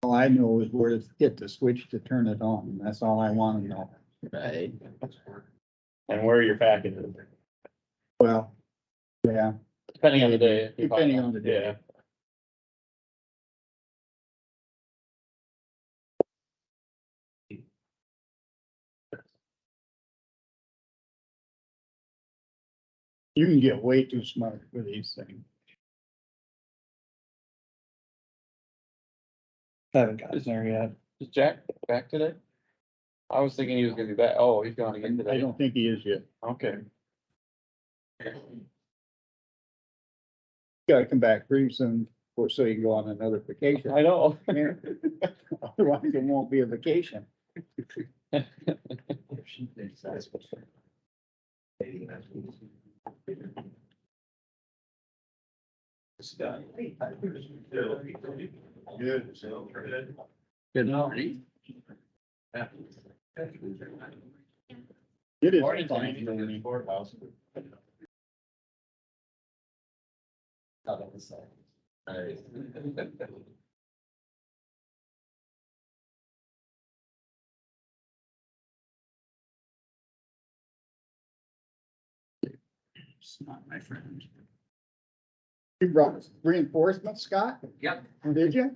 All I know is where to hit the switch to turn it on. That's all I want to know. Right. And where your packet is, Well, yeah, depending on the day. Depending on the day. Yeah. you can get way too smart for these things. Haven't gotten there yet. Is Jack back today? I was thinking he was gonna be back. Oh, he's gone again I today. don't think he is yet. Okay. Gotta come back pretty soon, or so you can go on another vacation. I know. Otherwise, it won't be a vacation. Good morning. It is Morning, fine. Jamie. It's not my friend. You brought reinforcements, Scott? Yep. Did you?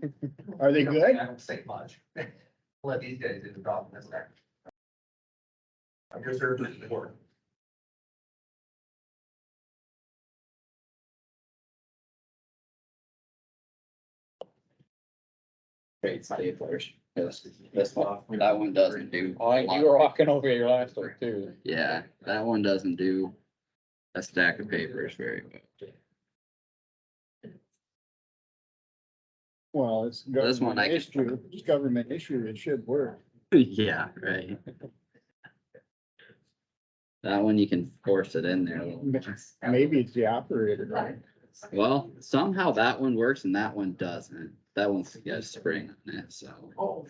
Are they good? I don't say much. Let these guys do the problem, that's that. I guess they're just important. Great staplers. This one, that one doesn't do. Oh, you were walking over your last one too. Yeah, that one doesn't do a stack of papers very well. Well, it's This one government I can- issue, it's government issue, it should work. Yeah, right. That one you can force it in there a little more. Maybe it's the operator, right? Well, somehow that one works and that one doesn't. That one's got a spring on it, so. Oh.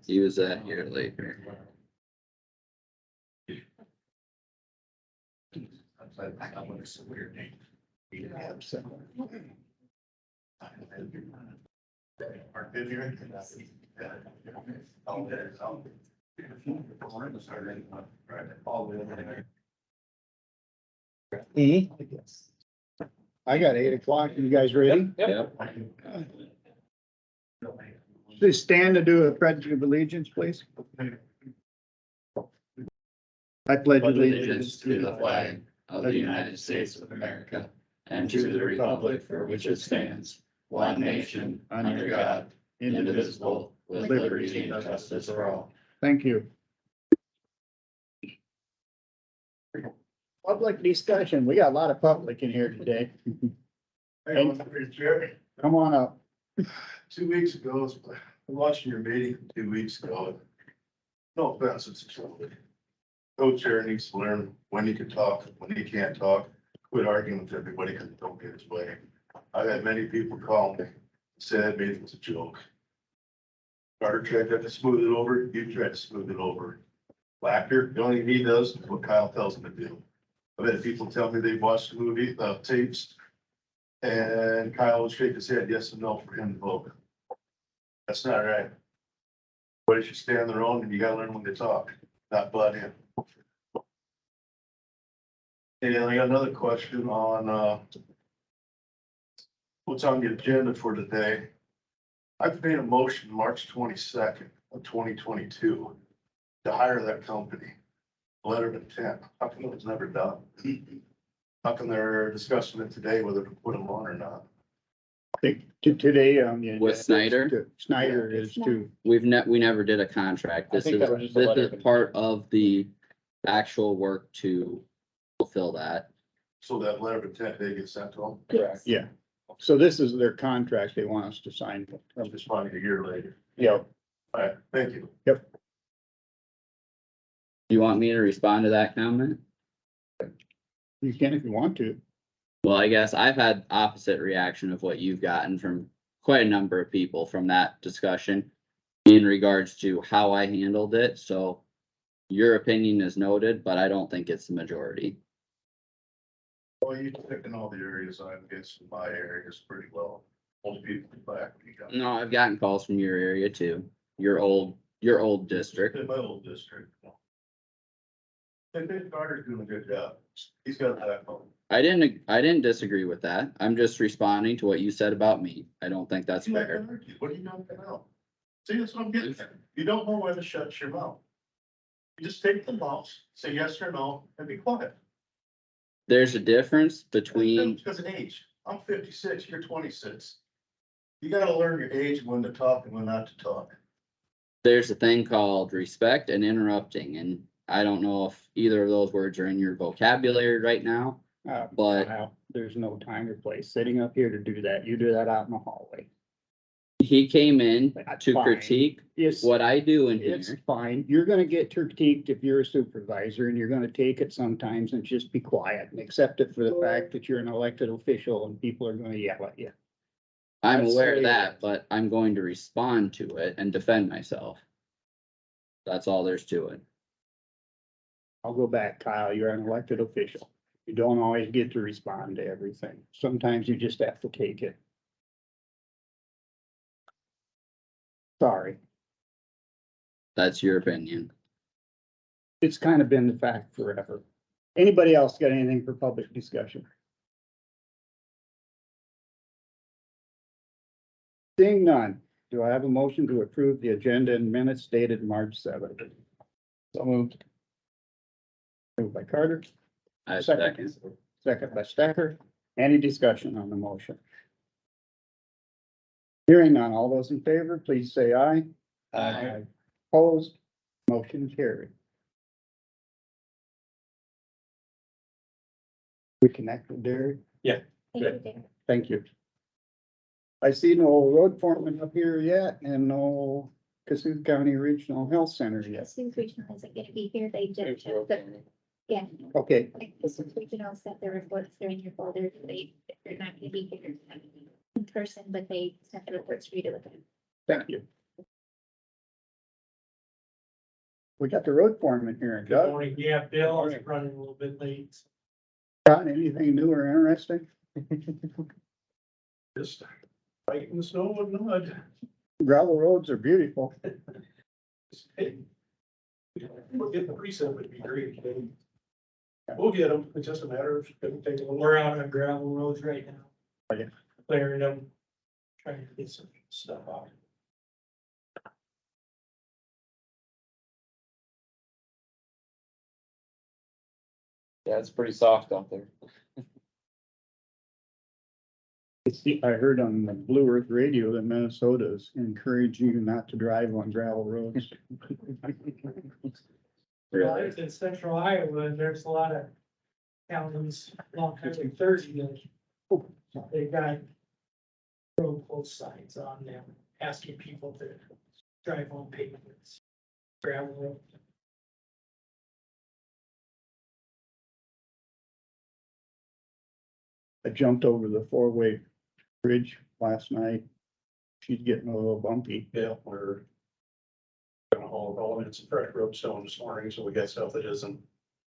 Use that here later. It's a weird name. I got 8 o'clock. You guys ready? Yep. Please stand to do a pledge of allegiance, please. I pledge Allegiance to the flag of the United States of America and to the republic for which it stands, one nation, under God, indivisible, with liberty and justice for all. Thank you. Public discussion. We got a lot of public in here today. Come on up. 2 weeks ago, I was watching your meeting 2 weeks ago. No offense, it's a trouble. Co-chair needs to learn when he can talk, when he can't talk, quit arguing with everybody because don't get his way. I've had many people call me, said meeting was a joke. Carter tried to smooth it over, you tried to smooth it over. Laughter, the only thing he does is what Kyle tells him to do. I've had people tell me they've watched the movie, tapes, and Kyle would shake his head, yes and no for him to vote. That's not right. But should stand their own and you gotta learn when to talk, not butt in. And I got another question on, what's on the agenda for today. I've made a motion March 22nd of 2022 to hire that company. Letter of intent. How come it was never done? How come they're discussing it today whether to put them on or not? Today on the. With Snyder? Snyder is to, We never did a contract. I This think is, that was just a letter this of is part of the actual work to fulfill that. So that letter of intent, they get sent to them? Correct. yeah. So this is their contract they want us to sign. I'm just finding a year later. Yep. All right, thank you. You want me to respond to that comment? You can if you want to. Well, I guess I've had opposite reaction of what you've gotten from quite a number of people from that discussion in regards to how I handled it. So your opinion is noted, but I don't think it's the majority. Well, you took in all the areas I've guessed in my areas pretty well. Most people back when you got. No, I've gotten calls from your area too, your old district. In my old district. I think Carter's doing a good job. He's got a backbone. I didn't disagree with that. I'm just responding to what you said about me. I don't think that's You like to fair. argue. What are you not gonna know? See, that's what I'm getting at. You don't know when to shut your mouth. You just take the mouse, say yes or no, and be quiet. There's a difference between, Because of age. I'm 56, you're 26. You gotta learn your age, and when to talk and when not to talk. there's a thing called respect and interrupting, and I don't know if either of those words are in your vocabulary right now. But- Well, there's no time or place sitting up here to do that. You do that out in the hallway. He came in That's to fine. critique It's, what I do in it's here. fine. You're gonna get critiqued if you're a supervisor and you're gonna take it sometimes and just be quiet and accept it for the fact that you're an elected official and people are gonna yell at you. I'm That's aware the of way it that, is. but I'm going to respond to it and defend myself. That's all there's to it. I'll go back, Kyle. You're an elected official. You don't always get to respond to everything. Sometimes you just have to take it. Sorry. That's your opinion. It's kind of been the fact forever. Anybody else got anything for public discussion? Seeing none, do I have a motion to approve the agenda and minutes dated March 7th? So moved. Moved by Carter, I Second. second. second by Stecker. Any discussion on the motion? Hearing none, all those in favor, please say aye. Opposed, motion carried. We connected there. Thank you. I see no road foreman up here yet and no Kossuth County Regional Health Center yet. Kossuth Regional isn't gonna be here, they just, There's the- yeah, Okay, like Kossuth Regional sent their reports, they're in your folder, they're not gonna be here in person, but they sent the reports for you to look at. thank you. We got the road foreman here. Good Doug, morning. Yeah, Bill, I was running a little bit late. got anything new or interesting? Just fighting the snow and mud. Gravel roads are beautiful. Hey, we'll get the preset would be great. We'll get them. It's just a matter of, it'll take a little. We're out on gravel roads right now. Okay. Clearing them, trying to get some stuff out. Yeah, it's pretty soft out there. I heard on the Blue Earth Radio that Minnesota's encouraging you not to drive on gravel roads. Well, it's in central Iowa, and there's a lot of counties along Highway 30 that they got road close signs on them, asking people to drive on pavements, gravel road. I jumped over the four-way bridge last night. She's getting a little bumpy. Yeah, we're gonna haul elements of fresh road stone this morning, so we got stuff that isn't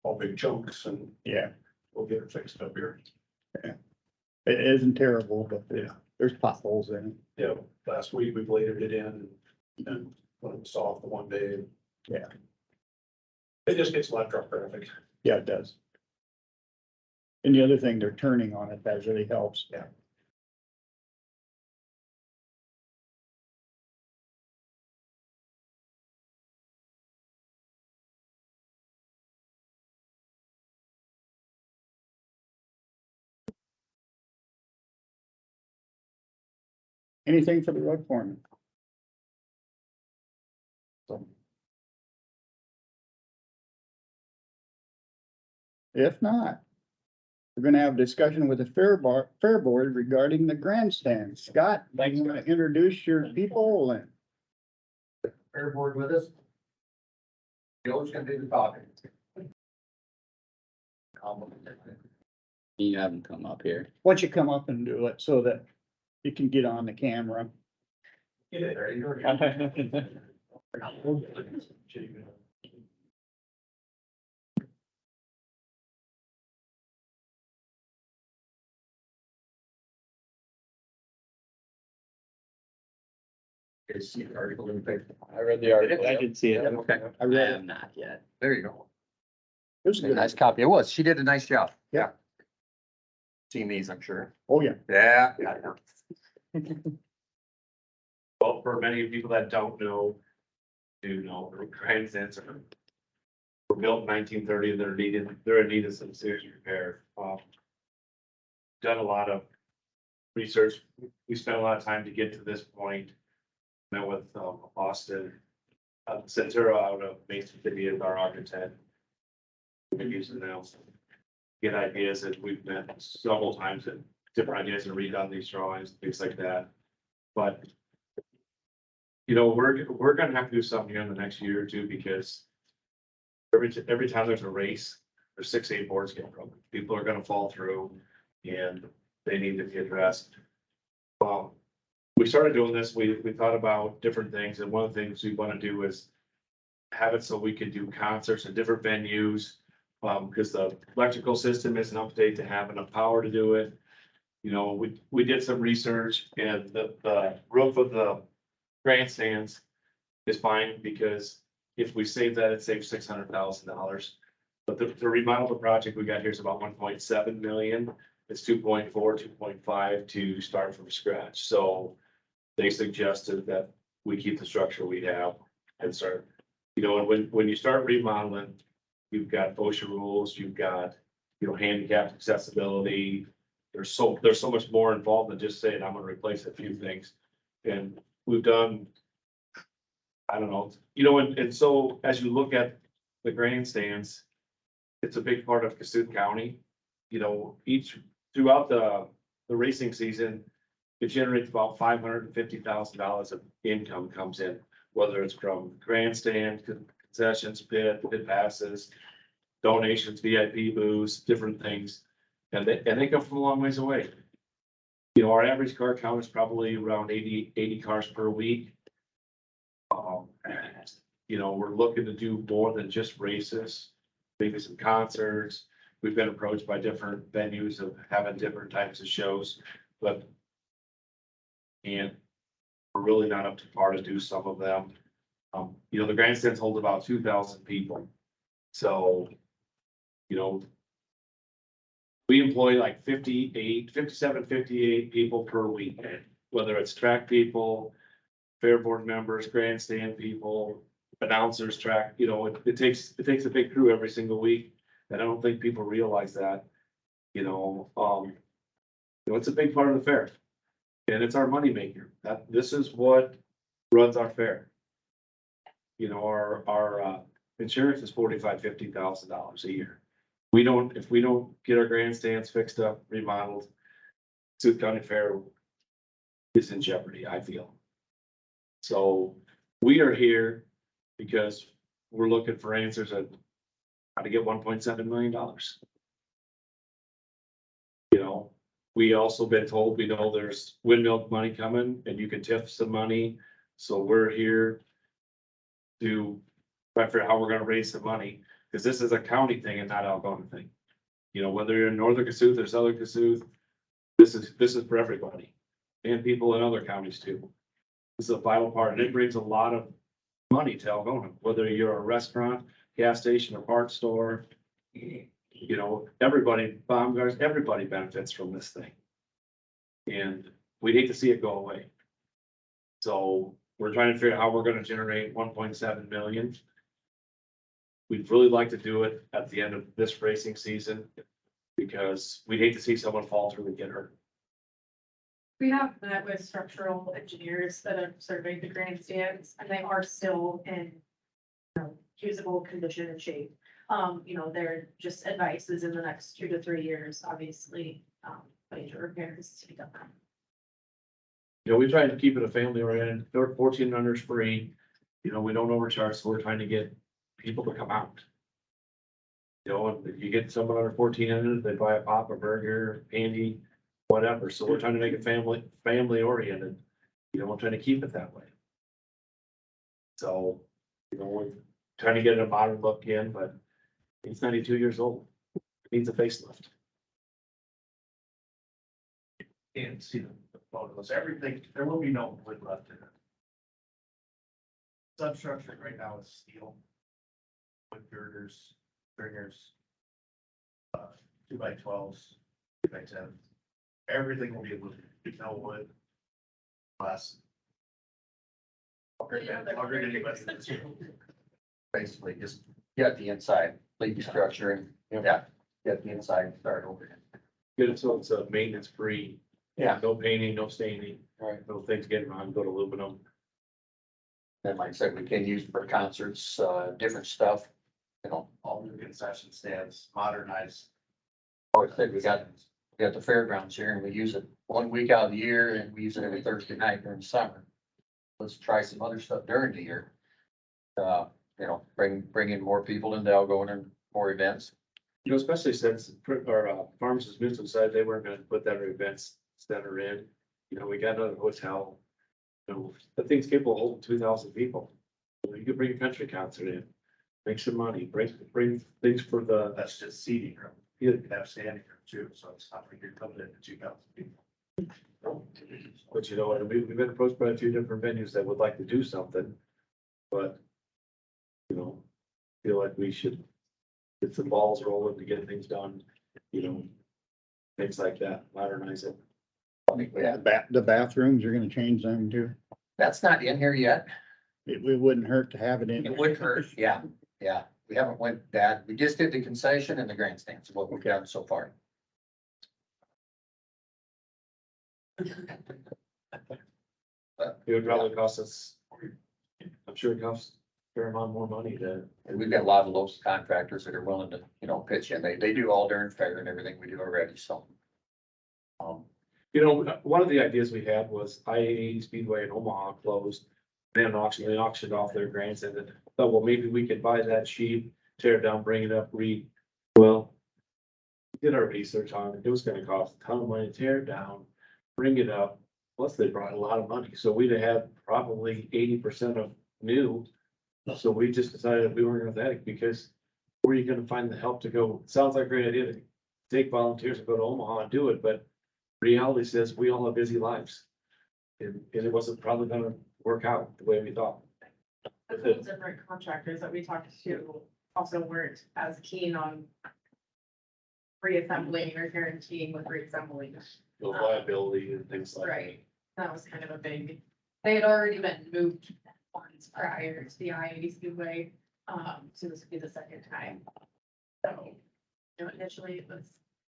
all big chunks, and Yeah, we'll get it fixed up here. it isn't terrible, but Yeah. there's potholes in it. Yeah, last week we bladed it in, and when it was soft the one day. Yeah. It just gets a lot of truck traffic. Yeah, it does. And the other thing, they're turning on it. That really helps. Yeah. Anything for the road foreman? So. If not, we're gonna have a discussion with the fair board regarding the grandstand. Scott, do you wanna introduce your people and? Fair board with us. Joe's gonna do the talking. You have them come up here. Why don't you come up and do it so that you can get on the camera? Get it, there you go. Is the article in the paper? I read the article. I did see it. Okay. I read it. have not yet. There you go. It was a good. Nice copy. It was. She did a nice job. Yeah. Seen these, I'm sure. Oh, yeah. Yeah. Well, for many people that don't know, do know, the grandstands were built in 1930 and they're in need of some serious repair. Done a lot of research. We spent a lot of time to get to this point. Met with Austin, Centura out of Mason City as our architect. We've been using them, get ideas that we've met several times and different ideas and redone these drawings, things like that. But you know, we're gonna have to do something here in the next year or two because every time there's a race, there's 6, 8 boards getting broken. People are gonna fall through and they need to be addressed. We started doing this, we thought about different things, and one of the things we wanna do is have it so we could do concerts in different venues. Because the electrical system isn't up to date to have enough power to do it. You know, we did some research and the roof of the grandstands is fine because if we save that, it saves $600,000. But the remodel of the project we got here is about 1.7 million. It's 2.4, 2.5 to start from scratch. So they suggested that we keep the structure we have and start, you know, and when you start remodeling, you've got OSHA rules, you've got, you know, handicapped accessibility. There's so much more involved than just saying, I'm gonna replace a few things. And we've done, I don't know, you know, and so as you look at the grandstands, it's a big part of Kossuth County. You know, throughout the racing season, it generates about $550,000 of income comes in, whether it's from grandstand, concessions, pit passes, donations, VIP booths, different things. And they come from a long ways away. You know, our average car count is probably around 80 cars per week. You know, we're looking to do more than just races, maybe some concerts. We've been approached by different venues of having different types of shows, and we're really not up to par to do some of them. You know, the grandstands hold about 2,000 people. So, you know, we employ like 57, 58 people per week, whether it's track people, fair board members, grandstand people, announcers, track, you know, it takes a big crew every single week. And I don't think people realize that, you know, it's a big part of the fair. And it's our moneymaker. This is what runs our fair. You know, our insurance is $50,000 a year. If we don't get our grandstands fixed up, remodeled, Kossuth County Fair is in jeopardy, I feel. So we are here because we're looking for answers on how to get $1.7 million. You know, we also been told, we know there's windmill money coming and you can TIF some money. So we're here to try to figure out how we're gonna raise the money, because this is a county thing and not Algona thing. You know, whether you're in northern Kossuth or southern Kossuth, this is for everybody and people in other counties too. This is a vital part, and it brings a lot of money to Algona, whether you're a restaurant, gas station, or parts store. You know, everybody, Baumgars, everybody benefits from this thing. And we'd hate to see it go away. So we're trying to figure out how we're gonna generate 1.7 million. We'd really like to do it at the end of this racing season, because we'd hate to see someone fall through and get hurt. We have met with structural engineers that have surveyed the grandstands, and they are still in, you know, usable condition and shape. You know, their just advice is in the next 2 to 3 years, obviously, major repairs to be done. You know, we try to keep it a family oriented, 14 unders free. You know, we don't overcharge, so we're trying to get people to come out. You know, if you get someone under 1400, they buy a pop, a burger, candy, whatever. So we're trying to make it family oriented. You know, we're trying to keep it that way. So, you know, we're trying to get a modern look in, but it's 92 years old. It needs a facelift. And see the photos, everything, there will be no wood left in it. substructure right now is steel. Wood girders, stringers. 2x12s, 2x10. Everything will be aluminum, no wood. Glass. Longer than anybody in this room. Basically, just get the inside, leave the structure and, yeah, get the inside and start over again. Good, so it's a maintenance free. Yeah. No painting, no staining, Right. no things getting on, go to aluminum. And like I said, we can use for concerts, different stuff, you know. All new concession stands, modernized. Like I said, we got the fairgrounds here and we use it 1 week out of the year and we use it every Thursday night during the summer. Let's try some other stuff during the year. You know, bring in more people and they'll go in and more events. You know, especially since our Farmers Mutual said they weren't gonna put that events center in, you know, we got another hotel. You know, the thing's capable of holding 2,000 people. You could bring a country concert in, make some money, bring things for the, That's just seating room. Yeah. You can have standing room too, so it's not like you're coming in to 2,000 people. but you know, and we've been approached by a few different venues that would like to do something. But, you know, feel like we should get some balls rolling to get things done, you know, things like that, modernize it. I think we have, The bathrooms, you're gonna change them too. that's not in here yet. It wouldn't hurt to have it in. It would hurt, yeah, yeah. We haven't went that, we just did the concession and the grandstands, what we've done so far. It would probably cost us, I'm sure it costs a fair amount more money to. And we've got a lot of local contractors that are willing to, you know, pitch in. They do all during fair and everything we do already, so. You know, one of the ideas we had was I-80 Speedway in Omaha closed. They had an auction, they auctioned off their grandstand and thought, well, maybe we could buy that cheap, tear it down, bring it up, well. We did our research on it. It was gonna cost a ton of money to tear it down, bring it up. Plus they brought a lot of money. So we'd have had probably 80% of new. So we just decided we weren't gonna do that because where are you gonna find the help to go? Sounds like a great idea to take volunteers and go to Omaha and do it, but reality says we all have busy lives. And it wasn't probably gonna work out the way we thought. A couple different contractors that we talked to also weren't as keen on reassembling or guaranteeing with reassembling. The liability and things like that. Right, that was kind of a big, they had already been moved once prior to the I-80 Speedway, so this would be the second time. So, you know, initially it was,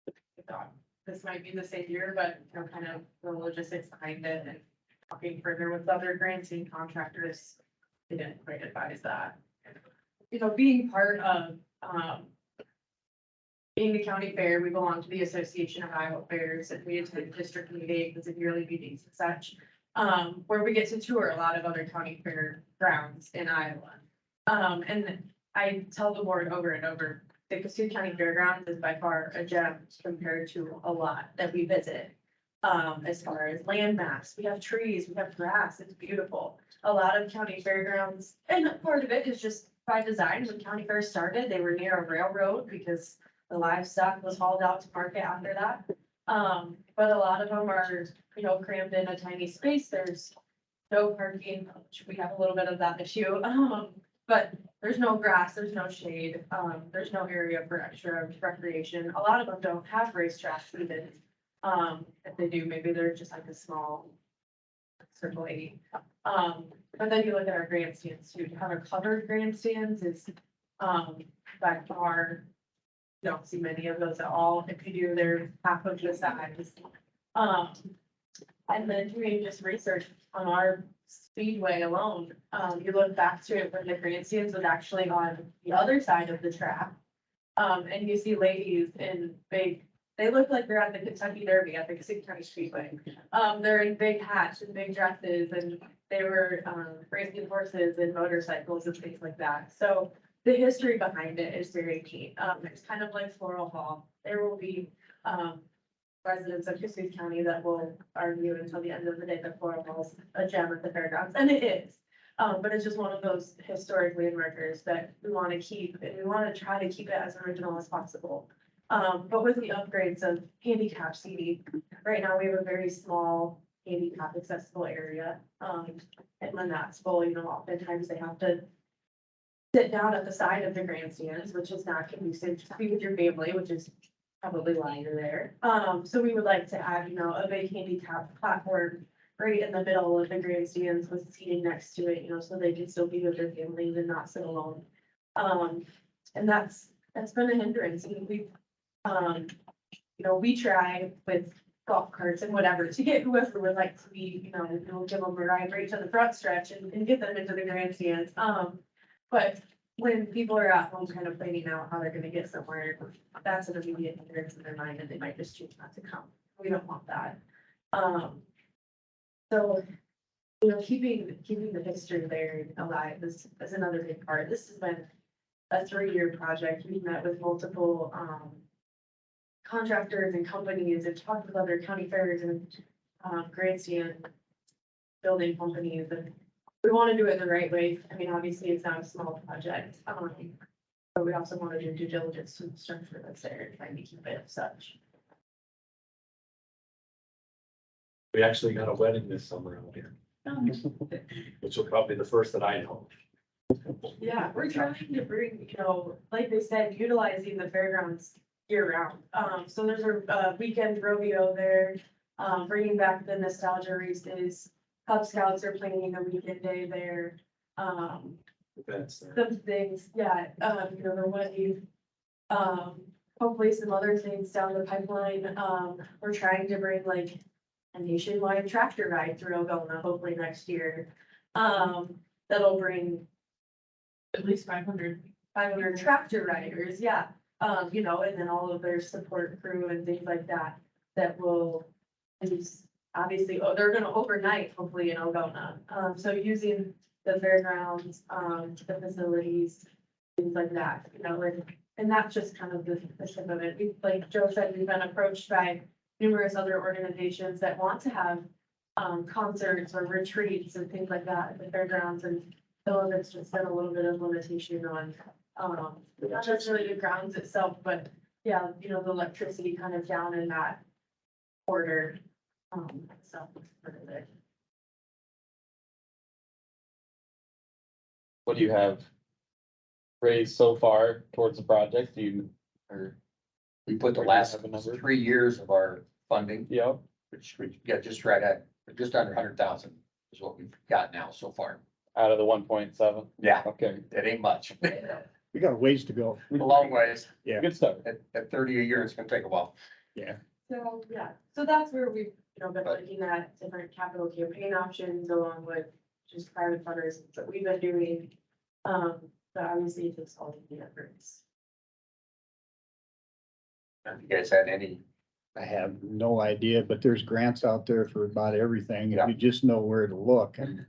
I thought this might be the same year, but, you know, kind of the logistics behind it and talking further with other grantee contractors, they didn't quite advise that. You know, being part of, being a county fair, we belong to the Association of Iowa Fairs and we attend district meetings and yearly meetings and such. Where we get to tour a lot of other county fair grounds in Iowa. And I tell the board over and over, the Kossuth County Fairgrounds is by far a gem compared to a lot that we visit. As far as landmass, we have trees, we have grass, it's beautiful. A lot of county fairgrounds, and part of it is just by design, when county fairs started, they were near a railroad because the livestock was hauled out to market after that. But a lot of them are, you know, crammed in a tiny space. There's no parking, which we have a little bit of that issue. But there's no grass, there's no shade, there's no area for extra recreation. A lot of them don't have racetracks even. If they do, maybe they're just like a small circle 80. But then you look at our grandstands too. To have our covered grandstands is, by far, don't see many of those at all. If you do, they're half of the size. And then doing just research on our speedway alone, you look back to it when the grandstands was actually on the other side of the track. And you see ladies in big, they look like they're at the Kentucky Derby at the Kossuth County Speedway. They're in big hats and big dresses and they were, racing horses and motorcycles and things like that. So the history behind it is very neat. It's kind of like Floral Hall. There will be, residents of Kossuth County that will argue until the end of the day that Floral Hall's a gem at the fairgrounds, and it is. But it's just one of those historic landmarkers that we want to keep, and we want to try to keep it as original as possible. But with the upgrades of handicap seating, right now we have a very small handicap accessible area. And when that's full, you know, oftentimes they have to sit down at the side of the grandstands, which is not conducive to be with your family, which is probably why you're there. So we would like to add, you know, a big handicap platform right in the middle of the grandstands with seating next to it, you know, so they can still be with their families and not sit alone. And that's been a hindrance. And we've, you know, we try with golf carts and whatever to get whoever would like to be, you know, give them a ride right to the front stretch and get them into the grandstands. But when people are at home kind of planning out how they're gonna get somewhere, that's an immediate hindrance in their mind and they might just choose not to come. We don't want that. So, you know, keeping the history there alive is another big part. This has been a 3-year project. We've met with multiple, contractors and companies and talked with other county fairs and, grandstand building companies, and we want to do it the right way. I mean, obviously, it's not a small project, but we also want to do due diligence to the structure that's there and trying to keep it such. We actually got a wedding this summer out here, which will probably be the first that I know. Yeah, we're trying to bring, you know, like they said, utilizing the fairgrounds year round. So there's a weekend rodeo there, bringing back the nostalgia races. Cub Scouts are planning a weekend day there. Events there. Some things, yeah, you know, the wedding. Hopefully some other things down the pipeline. We're trying to bring like a nationwide tractor ride through Algona, hopefully next year. That'll bring at least 500 tractor riders, yeah. You know, and then all of their support crew and things like that, that will, obviously, they're gonna overnight, hopefully in Algona. So using the fairgrounds, the facilities, things like that, you know, and that's just kind of the tip of it. We, like Joe said, we've been approached by numerous other organizations that want to have concerts or retreats and things like that at the fairgrounds, and some of it's just been a little bit of limitation on not necessarily the grounds itself, but yeah, you know, the electricity kind of down in that order. So part of it. What do you have raised so far towards the project? Do you, or, We put the Or do you last have a number? 3 years of our funding, yeah, which we got just right at, just under 100,000 is what we've got now so far. out of the 1.7? Yeah, Okay, it ain't much. We got a ways to go. A long ways. Yeah. good start. At 30 a year, it's gonna take a while. Yeah. So, yeah, so that's where we've, you know, been looking at different capital campaign options along with just private funders that we've been doing. But obviously it takes all of the efforts. Have you guys had any? I have no idea, but there's grants out there for about everything. Yeah. If you just know where to look. And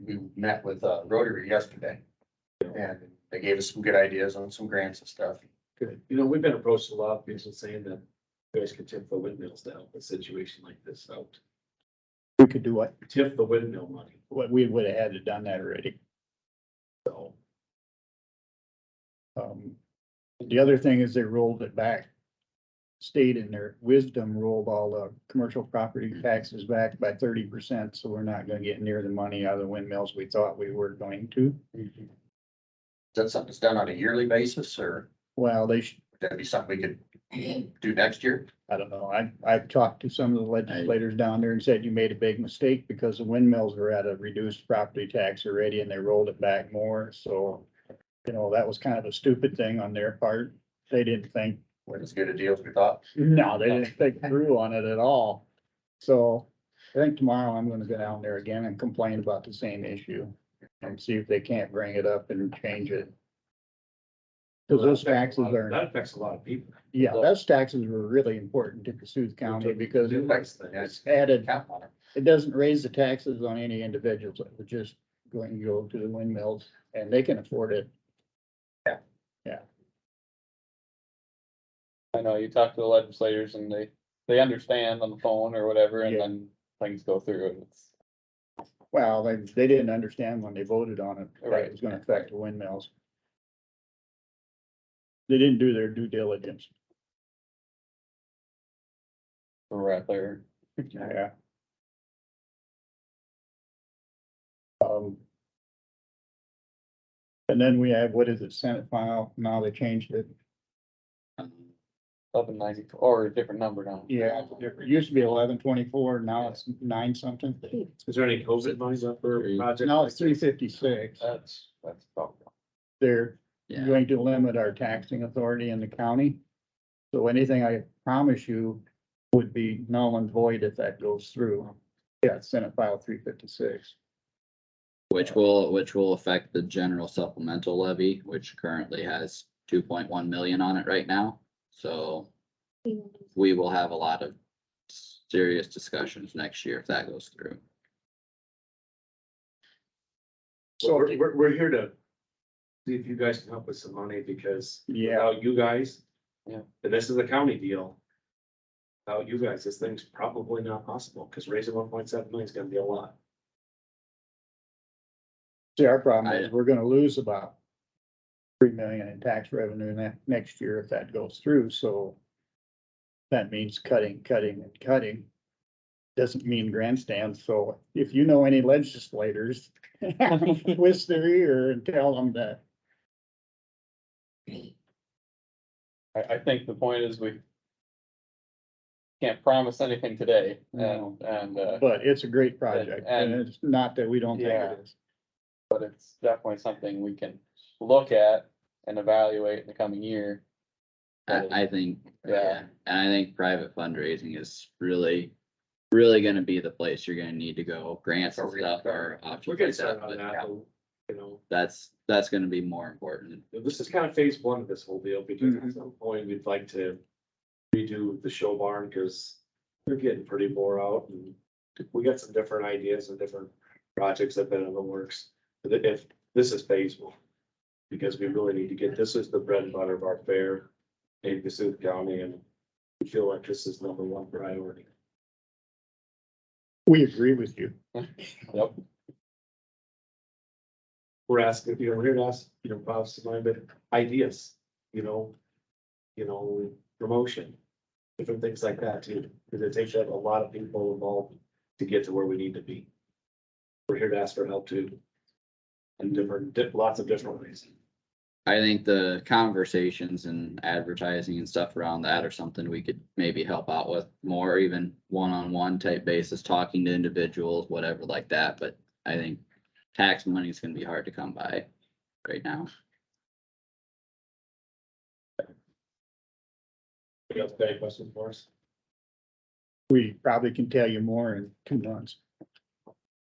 We met with Rotary yesterday. And they gave us some good ideas on some grants and stuff. good. You know, we've been approached a lot of people saying that you guys could tip the windmills to help a situation like this out. We could do what? Tip the windmill money, What we would have had to done that already. so. The other thing is they rolled it back. State in their wisdom rolled all the commercial property taxes back by 30%, so we're not gonna get near the money out of the windmills we thought we were going to. Is that something that's done on a yearly basis, or Well, would that be something we could do next year? I don't know, I've talked to some of the legislators down there and said you made a big mistake because the windmills were at a reduced property tax already and they rolled it back more, so. You know, that was kind of a stupid thing on their part. They didn't think, We're as good a deal as we thought. no, they didn't think through on it at all. So I think tomorrow I'm gonna go down there again and complain about the same issue and see if they can't bring it up and change it. Cause those taxes are, That affects a lot of people. yeah, those taxes were really important to Kossuth County because it Yes. added, Count on it. it doesn't raise the taxes on any individuals. It would just going to go to the windmills and they can afford it. I know you talk to the legislators and they understand on the phone or whatever, and Yeah. then things go through and it's, Well, they didn't understand when they voted on it, that Right. it was gonna affect the windmills. They didn't do their due diligence. we're right there. Yeah. And then we have, what is it, Senate file, now they changed it. 1190, or a different number now. Yeah, it used to be 1124, now it's 9 something. Is there any COVID money left for a project? Now it's 356. That's probably. They're Yeah, going to limit our taxing authority in the county. So anything I promise you would be null and void if that goes through. Yeah, Senate file 356. which will affect the general supplemental levy, which currently has 2.1 million on it right now. So we will have a lot of serious discussions next year if that goes through. So we're here to see if you guys can help with some money, because Yeah, without you guys. Yeah. And this is a county deal. Without you guys, this thing's probably not possible, because raising 1.7 million is gonna be a lot. see, our problem is we're gonna lose about 3 million in tax revenue next year if that goes through, so. That means cutting. Doesn't mean grandstands, so if you know any legislators, twist their ear and tell them that. I think the point is we can't promise anything today, and, But it's a great project, and And- it's not that we don't think Yeah. it is. but it's definitely something we can look at and evaluate in the coming year. I think, Yeah. yeah, and I think private fundraising is really gonna be the place you're gonna need to go. Grants and stuff are We're options getting like started that, on but that, though, you know, that's gonna be more important. this is kind of phase one of this whole deal, because Mhm. at some point we'd like to redo the show barn, because we're getting pretty wore out, and we got some different ideas and different projects that have been in the works. But if this is phase one, because we really need to get, this is the bread and butter of our fair in Kossuth County, and we feel like this is number one priority. We agree with you. Yep. We're asking, we're here to ask, Bob, some but ideas, promotion, different things like that too, because it takes a lot of people involved to get to where we need to be. We're here to ask for help too. And lots of different ways. I think the conversations and advertising and stuff around that are something we could maybe help out with more, even one-on-one type basis, talking to individuals, whatever like that, but I think tax money is gonna be hard to come by right now. You guys got any questions for us? We probably can tell you more in 2 months.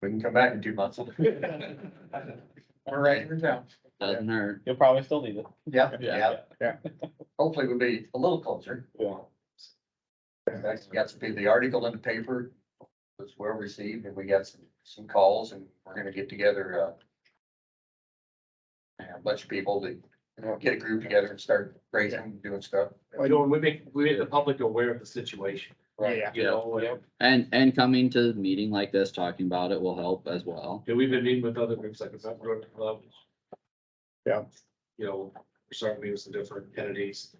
We can come back in 2 months. We're right here down. Doesn't hurt. You'll probably still need it. Yeah, Yeah. yeah. Hopefully we'll be a little closer. Yeah. We got the article in the paper was well received, and we got some calls, and we're gonna get together, a bunch of people to get a group together and start raising and doing stuff. We make the public aware of the situation, Right. Yeah. you know, Yep. And coming to a meeting like this, talking about it will help as well. and we've been meeting with other groups like the South Road Club. Yeah. We're starting to meet with some different entities.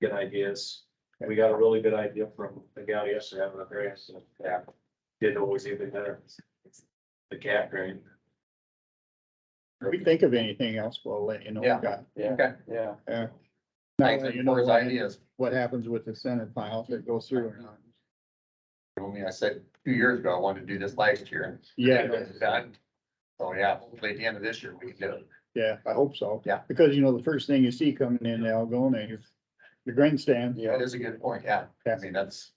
Get ideas. We got a really good idea from the gal yesterday having a grant, so, yeah. Didn't always even better. The cat grant. If we think of anything else, we'll let you know. Yeah. Scott. Yeah, Okay. yeah. Now Thanks that you for know his what ideas. happens with the Senate file, if it goes through or not. I said 2 years ago, I wanted to do this last year, and Yeah, it's done. So, yeah, hopefully at the end of this year, we can do it. yeah, I hope so. Yeah. Because the first thing you see coming in Algona is the grandstand. Yeah. That is a good point, yeah. I mean, that's.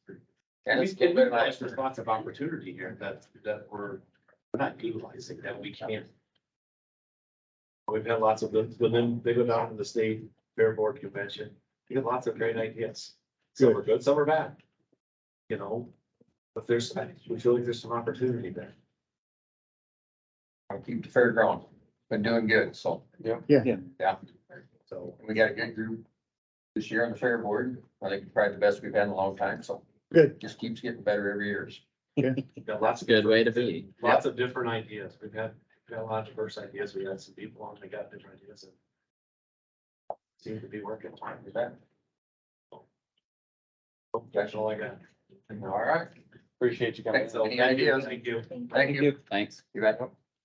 And it's we a little bit realize there's nicer. lots of opportunity here that we're not utilizing, that we can't. We've had lots of them, when then they go down to the state fair board convention, you get lots of great ideas. Some are good, some are bad. But we feel like there's some opportunity there. I'll keep the fair growing. Been doing good, so. Yeah. Yeah. So we got a good group this year on the fair board. I think probably the best we've had in a long time, so Good. just keeps getting better every year. We've got lots of. Good way to different- be. Lots of different ideas. We've got a lot of diverse ideas. We had some people on, they got different ideas and seem to be working. Is that? That's all I got. All right. Appreciate you coming. Thanks. Any ideas? Thank you. Thank you. Thanks. You bet.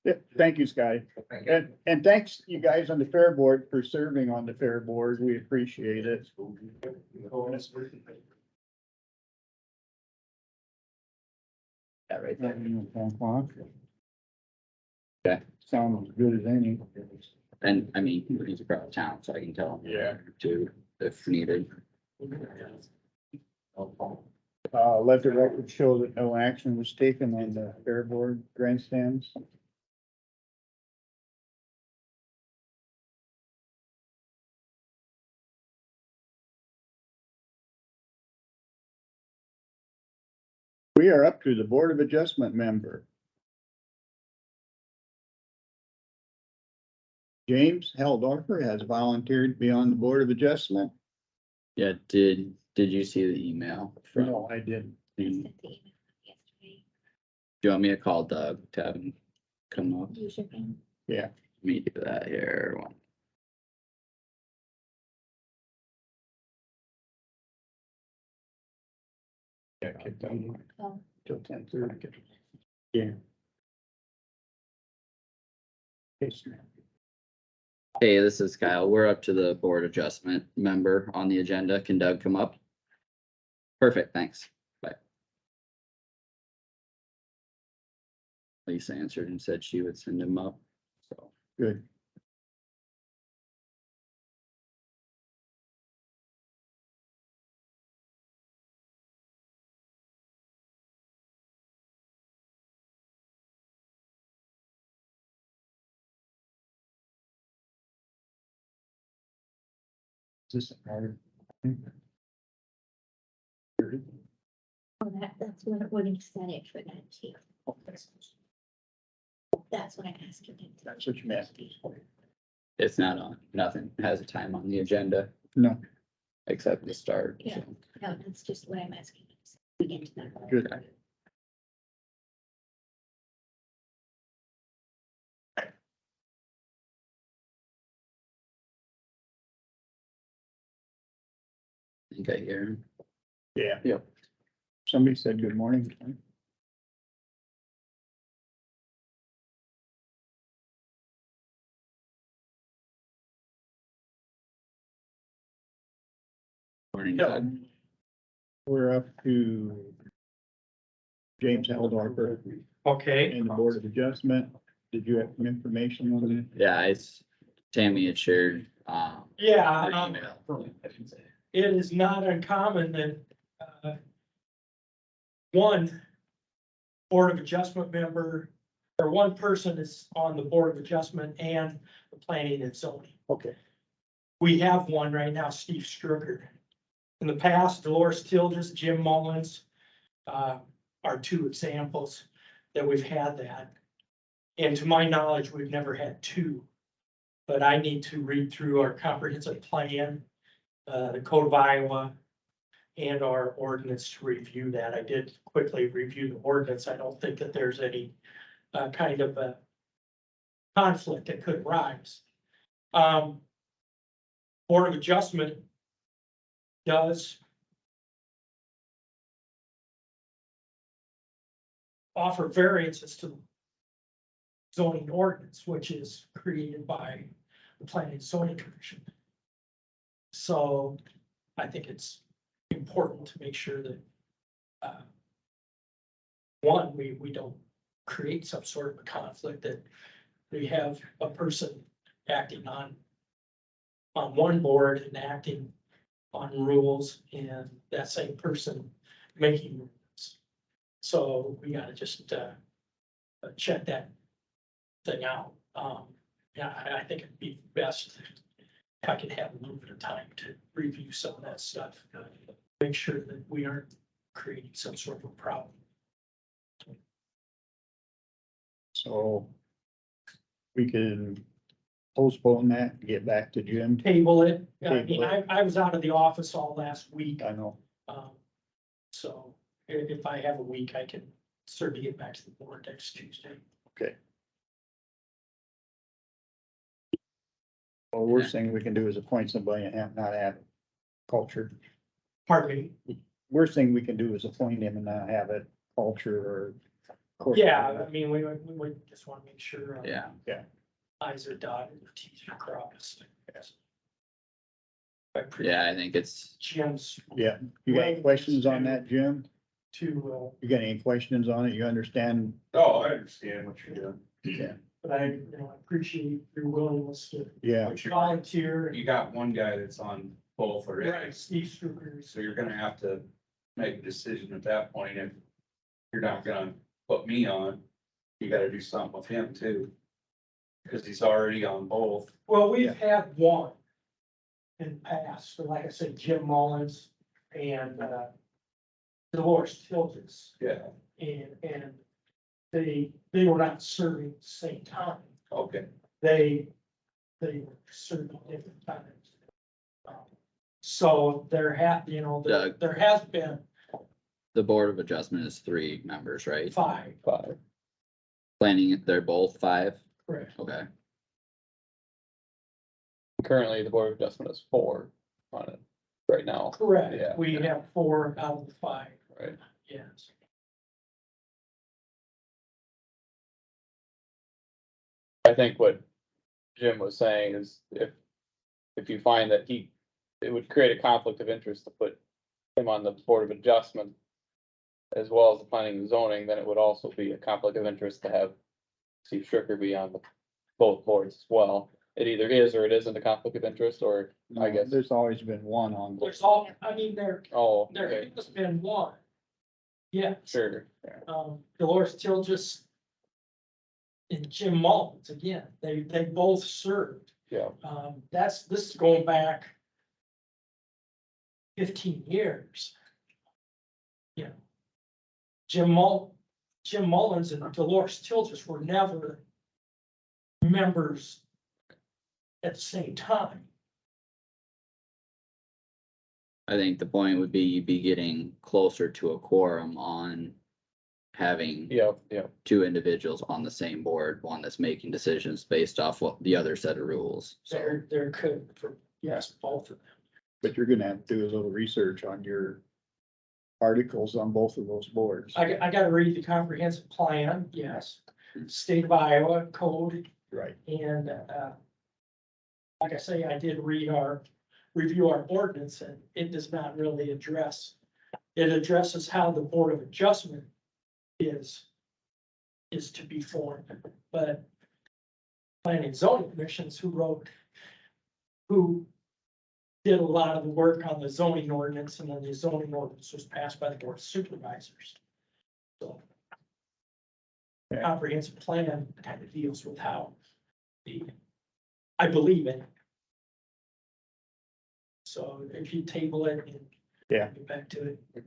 Yeah, thank you, Scotty. Thank you. And thanks you guys on the fair board for serving on the fair board. We appreciate it. Yeah, right there. Okay. Sounds as good as any. And I mean, he's across town, so I can tell him. Yeah. Too, if needed. Let the record show that no action was taken on the fair board grandstands. We are up to the Board of Adjustment member. James Heldorfer has volunteered to be on the Board of Adjustment. Yeah, did you see the email from? No, I didn't. I Do sent the email yesterday. you want me to call Doug to have him come up? You should be. Let me do that here. Yeah, kicked out Oh, till 10:30. Yeah. Yes, ma'am. Hey, this is Kyle. We're up to the board adjustment member on the agenda. Can Doug come up? Perfect, thanks. Bye. Lisa answered and said she would send him up, so. Good. Is this hard? oh, that's what he said it for that too. That's what I asked him. That's what you meant. It's not on, nothing has a time on the agenda No, except the start. Yeah. So. No, that's just what I'm asking. We get to that. good. I think I hear him. Yeah. Yep. Somebody said good morning. Morning, Doug. We're up to James Heldorfer Okay. and the Board of Adjustment. Did you have some information on that? Yeah, Tammy had shared, Yeah, her email. it is not uncommon that, one Board of Adjustment member, or one person is on the Board of Adjustment and the Planning and Zoning. Okay. We have one right now, Steve Strucker. In the past, Dolores Tilges, Jim Mullins, are two examples that we've had that. And to my knowledge, we've never had two. But I need to read through our comprehensive plan, the Code of Iowa, and our ordinance to review that. I did quickly review the ordinance. I don't think that there's any kind of a conflict that could arise. Board of Adjustment does offer variances to the zoning ordinance, which is created by the Planning and Zoning Commission. So I think it's important to make sure that one, we don't create some sort of a conflict, that we have a person acting on one board and acting on rules, and that same person making rules. So we gotta just check that thing out. Yeah, I think it'd be best if I could have a little bit of time to review some of that stuff. Make sure that we aren't creating some sort of a problem. So we can postpone that, and get back to Jim. Table it. I Table mean, it. I was out of the office all last week. I know. So if I have a week, I can certainly get back to the board next Tuesday. Okay. Well, worst thing we can do is appoint somebody and not have culture. Pardon me. Worst thing we can do is appoint him and not have it culture or course. Yeah, I mean, we would just wanna make sure. Yeah, I's are dotted, or T's are crossed. Yes. yeah, I think it's, Jim's Yeah, you got any questions on that, Jim? to, You got any questions on it? You understand? Oh, I understand what you're doing. Yeah. but I, appreciate your willingness to Yeah, But you're- volunteer. You got one guy that's on both already, Right, Steve Strucker. so you're gonna have to make a decision at that point. If you're not gonna put me on, you gotta do something with him too. Cause he's already on both. Well, we've had one in the past, so like I said, Jim Mullins and, Dolores Tilges. Yeah. And they were not serving at the same time. Okay. They were serving at different times. So there Doug. there has been the Board of Adjustment is 3 members, right? 5, Planning, they're both 5? correct? Okay, Currently, the Board of Adjustment is 4 on it right now, Yeah. Correct. We have 4 out of the 5, right? yes. I think what Jim was saying is if you find that it would create a conflict of interest to put him on the Board of Adjustment as well as the planning and zoning, then it would also be a conflict of interest to have Steve Stricker be on both boards as well. It either is or it isn't a conflict of interest, or I guess, there's always been one on. both. There's all, I mean, there okay, has been one. Yeah, sure, Dolores Tilges and Jim Mullins, again, they both served. yeah, This is going back 15 years. You know, Jim Mullins and Dolores Tilges were never members at the same time. I think the point would be you'd be getting closer to a quorum on having yeah, 2 individuals on the same board, one that's making decisions based off what the other set of rules, so. There could, yes, both of them. But you're gonna have to do a little research on your articles on both of those boards. I gotta read the comprehensive plan, yes, state of Iowa code, Right. and, like I say, I did review our ordinance, and it does not really address. It addresses how the Board of Adjustment is to be formed, but planning and zoning commissions who did a lot of the work on the zoning ordinance, and then the zoning ordinance was passed by the Board of Supervisors. So. Yeah. Comprehensive plan kind of deals with how I believe it. So if you table it and. Yeah. Get back to it.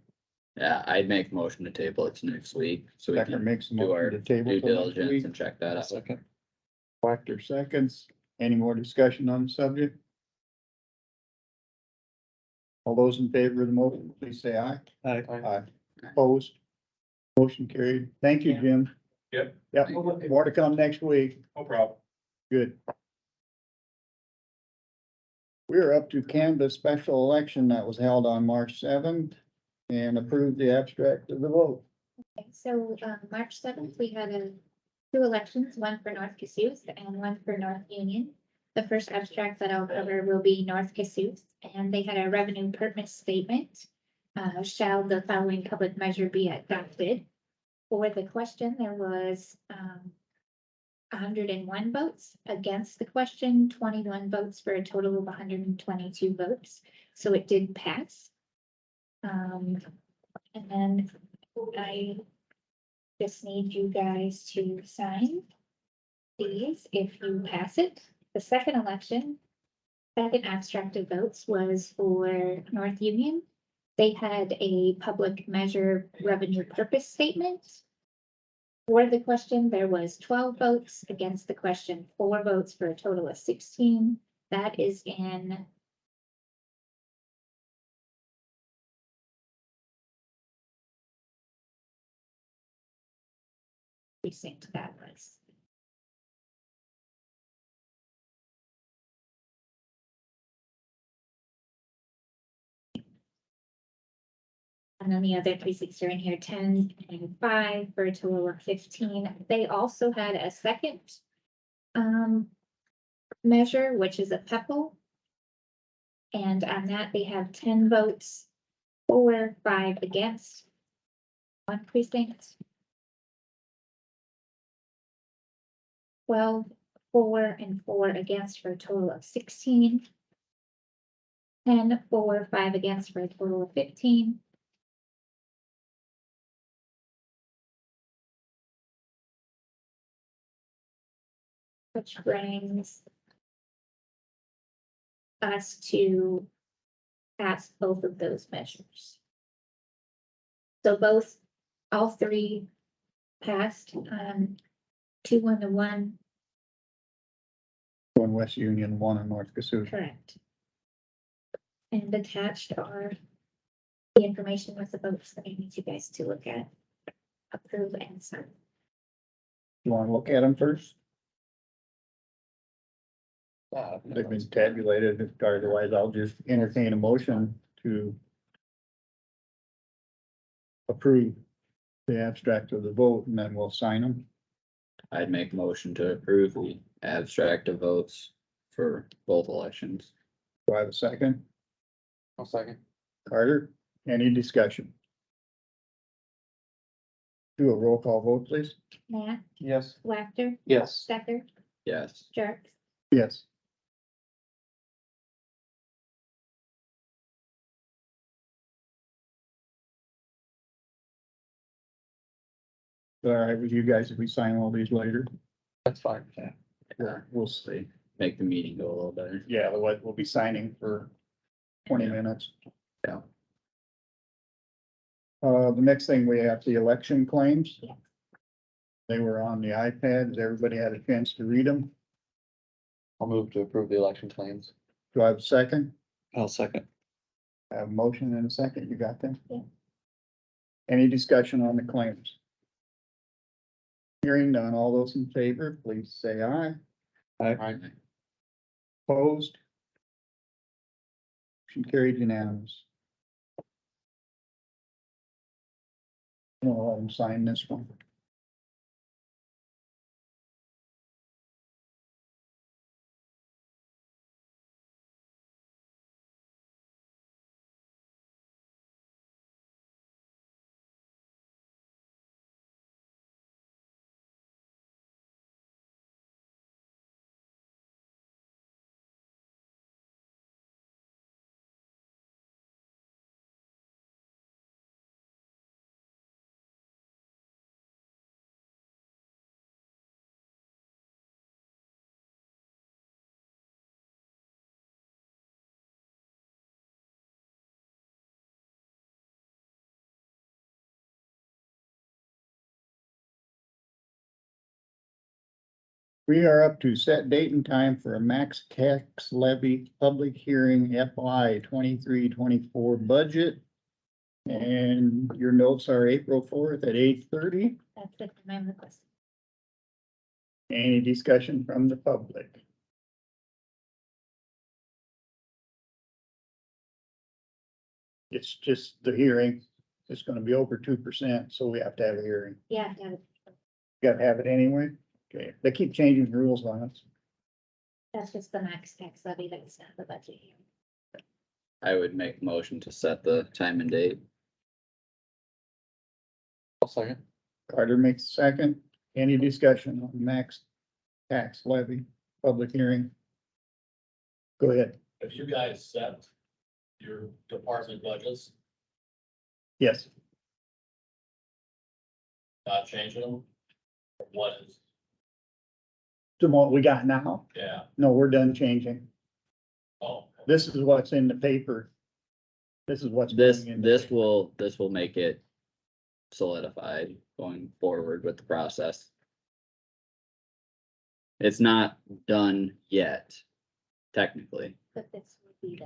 Yeah, I'd make a motion to table it to next week, so we Becker can makes a do our motion to table due till next diligence week. and check that out. second, Wactor seconds. Any more discussion on the subject? All those in favor of the motion, please say aye. Aye. Aye. Opposed? Motion carried. Thank you, Jim. Yep. Yep, more to come next week. No problem. Good. We're up to Canvas special election that was held on March 7th and approved the abstract of the vote. Okay, so, March 7th, we had 2 elections, one for North Kossuth and one for North Union. The first abstract that I'll cover will be North Kossuth, and they had a revenue purpose statement. Shall the following public measure be adopted? For the question, there was 101 votes against the question, 21 votes for a total of 122 votes. So it did pass. And then I just need you guys to sign these if you pass it. The second election, second abstract of votes was for North Union. They had a public measure revenue purpose statement. For the question, there was 12 votes against the question, 4 votes for a total of 16. That is in precinct that was. And then the other precincts are in here, 10 and 5, for a total of 15. They also had a second measure, which is a PEPAL. And on that, they have 10 votes for, 5 against, 1 precinct. 12 for and 4 against, for a total of 16. 10 for, 5 against, for a total of 15. Which brings us to pass both of those measures. So all 3 passed, 2-1, One West Union, one in North Kossuth. correct. And attached are the information with the votes that I need you guys to look at, approve and sign. You wanna look at them first? Uh, They've been tabulated, otherwise I'll just entertain a motion to approve the abstract of the vote, and then we'll sign them. I'd make a motion to approve the abstract of votes for both elections. Do I have a second? I'll second. Carter, any discussion? Do a roll call vote, please. Matt, Yes. Wactor, Yes. Stecker, Yes. Jerks. Yes. All right, with you guys, if we sign all these later, That's fine. we'll see. Make the meeting go a little better. Yeah, otherwise we'll be signing for 20 minutes. Yeah. The next thing we have the election claims. Yeah. They were on the iPads. Everybody had a chance to read them. I'll move to approve the election claims. Do I have a second? I'll second. I have a motion and a second. You got them? Yeah. Any discussion on the claims? Hearing none, all those in favor, please say aye. Opposed? Motion carried unanimous. I'll let them sign this one. We are up to set date and time for a max tax levy public hearing FY 23-24 budget. And your notes are April 4th at 8:30. That's it, my request. Any discussion from the public? It's just the hearing. It's gonna be over 2%, so we have to have a hearing. Yeah, Got to have it anyway. Okay, they keep changing the rules on us. that's just the max tax levy, that's not the budget here. I would make a motion to set the time and date. I'll second. Carter makes a second. Any discussion on max tax levy, public hearing? Go ahead. Have you guys set your department budgets, Yes, not changing them? Or what is, to what we got now. yeah, No, we're done changing. oh, This is what's in the paper. This is what's. This, going in the this paper. will make it solidified going forward with the process. It's not done yet, technically. But this would be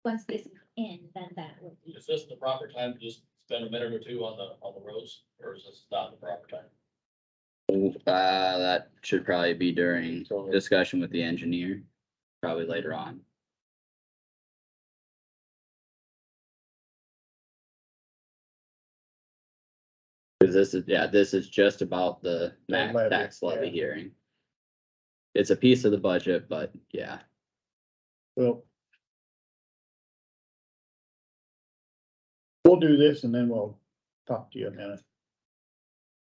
once this is in, then that would be. is this the proper time to just spend a minute or two on the roads, or is this not the proper time? That should probably be during discussion with the engineer, probably later on. Cause this is just about the levy, tax levy yeah. hearing. It's a piece of the budget, but yeah, Well. We'll do this and then we'll talk to you a minute.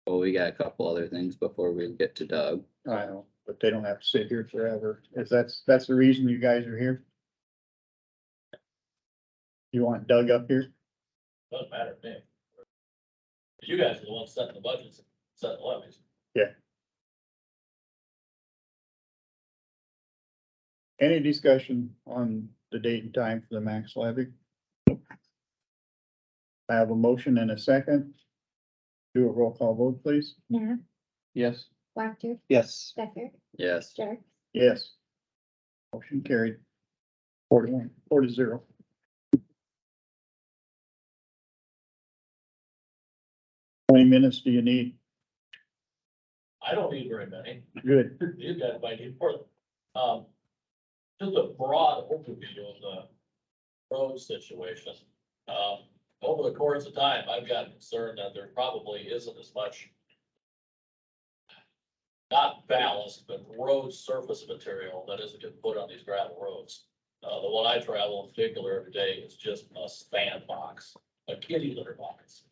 well, we got a couple other things before we get to Doug. I know, but they don't have to sit here forever. If that's the reason you guys are here. You want Doug up here? Doesn't matter to me. You guys are the ones setting the budgets, setting the levies. Any discussion on the date and time for the max levy? I have a motion and a second. Do a roll call vote, please. Nah, Yes. Wactor, Yes. Becker, Yes, Jerks. Yes. Motion carried. 4-0. How many minutes do you need? I don't need very many. Good. These guys might need more. Just a broad overview of the road situation. Over the course of time, I've got concerned that there probably isn't as much, not ballast, but road surface material that isn't getting put on these gravel roads. The one I travel in particular every day is just a sandbox, a kitty litter box.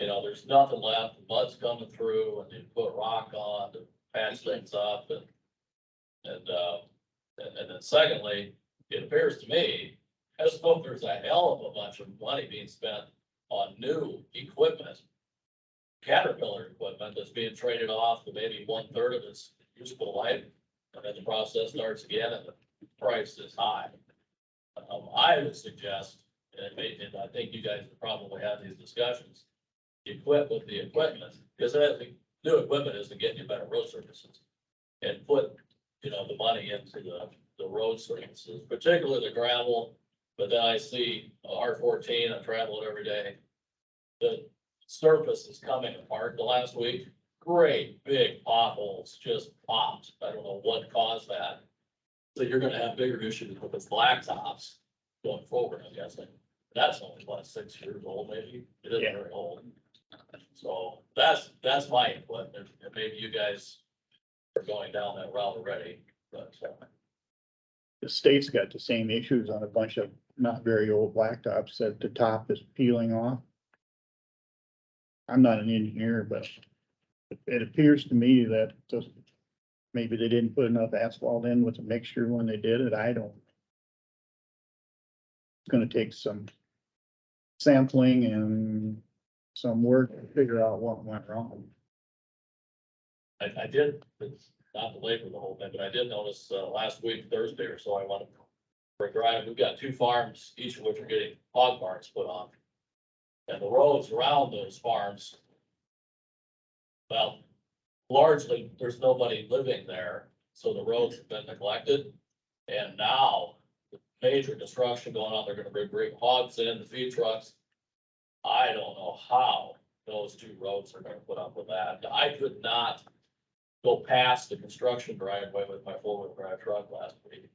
You know, there's nothing left, the mud's coming through, and you put rock on to patch things up, and then secondly, it appears to me, as though there's a hell of a bunch of money being spent on new equipment. Caterpillar equipment that's being traded off to maybe 1/3 of its useful life, and then the process starts again and the price is high. I would suggest, and I think you guys have probably had these discussions, equip with the equipment, because new equipment isn't getting you better road surfaces. And put, the money into the road surfaces, particularly the gravel. But then I see R14, I travel it every day. The surface is coming apart the last week. Great big potholes just popped. I don't know what caused that. So you're gonna have bigger issues with the blacktops going forward, I'm guessing. That's only what, 6 years old, maybe? It isn't very old. So that's my input, and maybe you guys are going down that route already, but. The state's got the same issues on a bunch of not very old blacktops that the top is peeling off. I'm not an engineer, but it appears to me that maybe they didn't put enough asphalt in with the mixture when they did it. I don't. It's gonna take some sampling and some work to figure out what went wrong. I did, it's not to labor the whole thing, but I did notice, last week, Thursday or so, I went for a drive. We've got 2 farms, each of which are getting hog barns put on. And the roads around those farms, well, largely, there's nobody living there, so the roads have been neglected. And now, the major construction going on, they're gonna bring hogs in, the feed trucks. I don't know how those 2 roads are gonna put up with that. I could not go past the construction driveway with my 4-wheel drive truck last week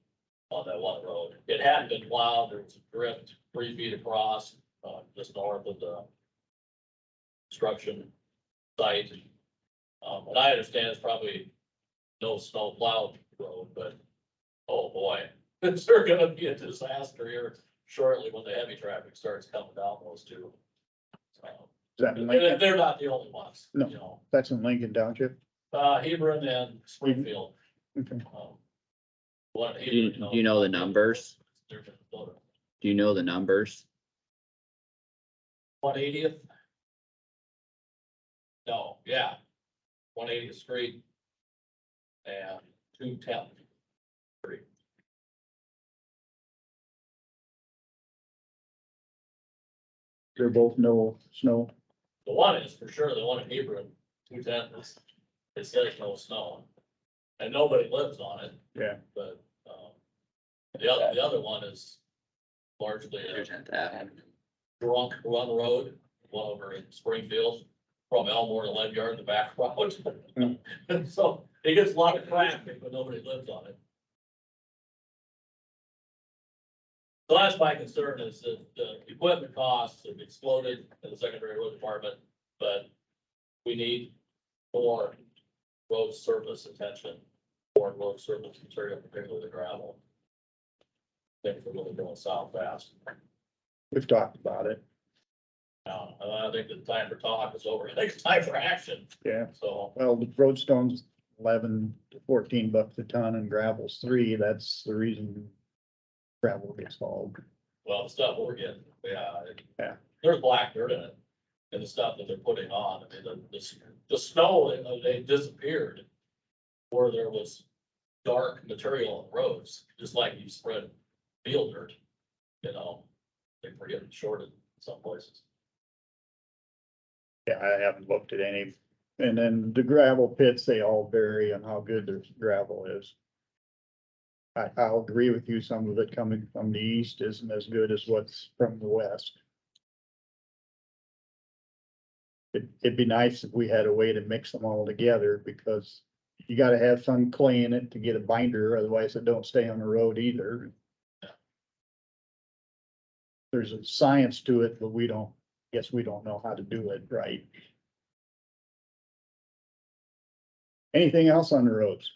on that one road. It hadn't been plowed, there was a drift 3 feet across, just north of the construction site. And I understand it's probably no snow plowed road, but, oh boy, is there gonna be a disaster here shortly when the heavy traffic starts coming down those 2. Is that in And Lincoln? they're not the only ones, No. That's in Lincoln Township? Hebron and Springfield. Okay. One. do you know the numbers? Do you know the numbers? 180th? No, yeah. 180th Street. And 210th Street. They're both no snow. The one is for sure, the one in Hebron, 210th is, it says no snow. And nobody lives on it, Yeah. but, the other one is largely a drunk run road, one over in Springfield, from Elmore to Lead Yard, the back road. And so it gets a lot of traffic, but nobody lives on it. So that's my concern, is that the equipment costs have exploded in the secondary road department, but we need more road surface attention, more road surface material, particularly the gravel. Things are really going south fast. We've talked about it. Now, I think the time for talk is over. I think it's time for action. Yeah. So, Well, the roadstone's 11 to 14 bucks a ton and gravel's 3. That's the reason gravel gets hauled. well, the stuff we're getting, Yeah. there's black dirt in it. And the stuff that they're putting on, I mean, the snow, they disappeared. Where there was dark material on the roads, just like you spread field dirt, you know, they were getting shorted in some places. Yeah, I haven't looked at any. And then the gravel pits, they all vary on how good their gravel is. I'll agree with you, some of it coming from the east isn't as good as what's from the west. It'd be nice if we had a way to mix them all together, because you gotta have some clay in it to get a binder, otherwise it don't stay on the road either. There's a science to it, but we don't know how to do it right. Anything else on the roads?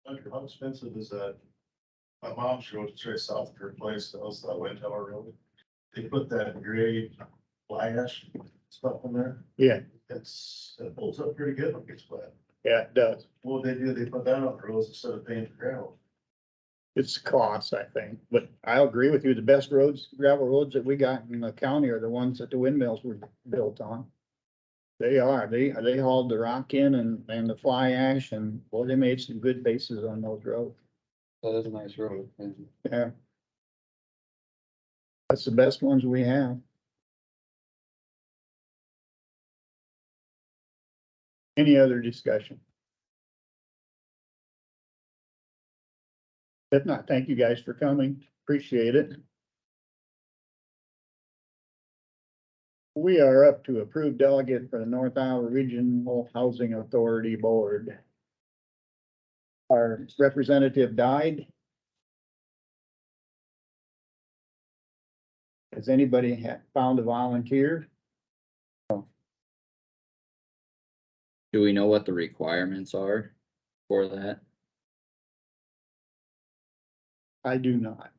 Under how expensive is that? My mom's road, it's right south of her place, that was that Wind Tower Road. They put that gray fly ash stuff in there. Yeah, It holds up pretty good when it gets wet. yeah, it does. What they do, they put that on the roads instead of paying for gravel. It's cost, I think, but I'll agree with you. The best roads, gravel roads that we got in the county are the ones that the windmills were built on. They are. They hauled the rock in and the fly ash, and boy, they made some good bases on those roads. That is a nice road. Yeah. That's the best ones we have. Any other discussion? If not, thank you guys for coming. Appreciate it. We are up to approved delegate for the North Iowa Regional Housing Authority Board. Our representative died. Has anybody found a volunteer? Do we know what the requirements are for that? I do not.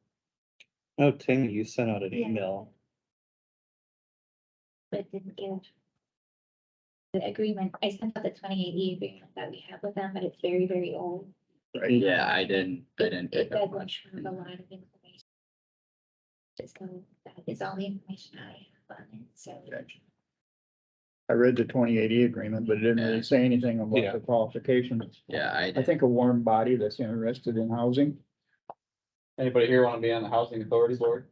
Oh, Tammy, you sent out an Yeah. email. But didn't give the agreement. I sent out the 2080 agreement that we have with them, but it's very, very old. Right? Yeah, I didn't It pick up doesn't much. have a lot of information. Just so that is all the information I have on it, so. I read the 2080 agreement, but it didn't really say anything about Yeah. the qualifications. Yeah, I I did. think a warm body that's interested in housing. Anybody here wanna be on the housing authority board?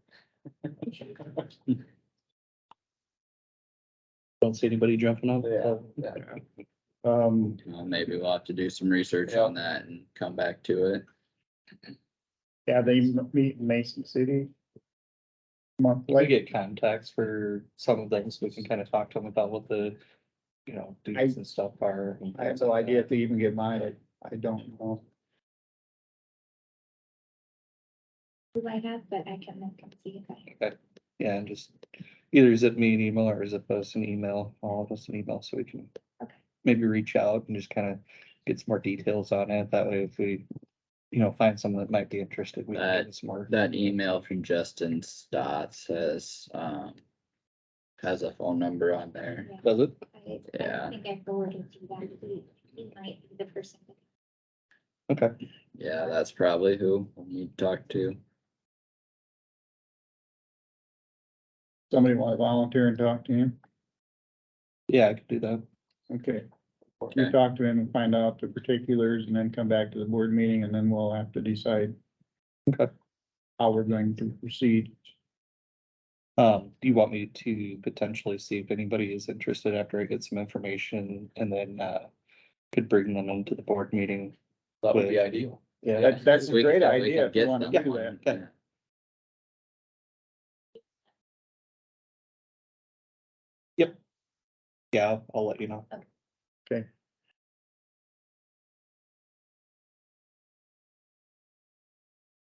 Don't see anybody jumping up. Yeah. Well, maybe we'll have to do some research on that and come back to it. Yeah, they meet in Mason City. We Monthly. get contacts for some of them, so we can kind of talk to them about what the, duties and stuff are. and I have things no like idea that. if they even get mine. I don't know. Who I have, but I can look and see if I. Yeah, and just either zip me an email or zip us an email, all of us an email, so we can Okay. maybe reach out and just kind of get some more details on it. That way, if we, find someone that might be interested, we can get some more. That email from Justin Stotts has a phone number on there. Yeah. Does it? I Yeah. don't think I forwarded to that. He might be the person. Okay. Yeah, that's probably who you talk to. Somebody want to volunteer and talk to him? Yeah, I could do that. Okay. You Okay. talk to him and find out the particulars and then come back to the board meeting and then we'll have to decide. Okay. How we're going to proceed. Do you want me to potentially see if anybody is interested after I get some information and then, could bring them into the board meeting? That would with- be ideal. Yeah, That's a We great can idea if you get want to them do one. that. Yeah. yeah, I'll let you know. Okay.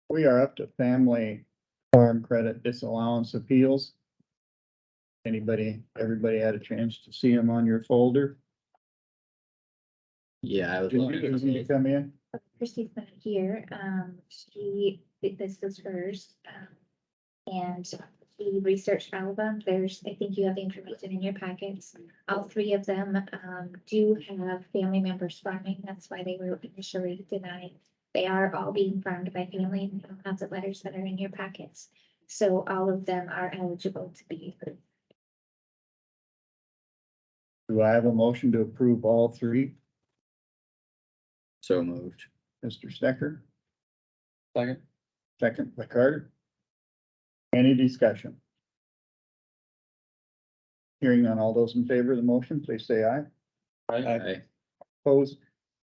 We are up to family farm credit disallowance appeals. Everybody had a chance to see them on your folder? Yeah, I was Did looking. you come in? Christy's not here, this is hers, and she researched all of them, I think you have the information in your packets. All three of them, do have family members farming, that's why they were initially denied. They are all being farmed by family, and lots of letters that are in your packets, so all of them are eligible to be approved. Do I have a motion to approve all three? So moved. Mr. Stecker, Second. second by Carter. Any discussion? Hearing on all those in favor of the motion, please say aye. Aye. Opposed?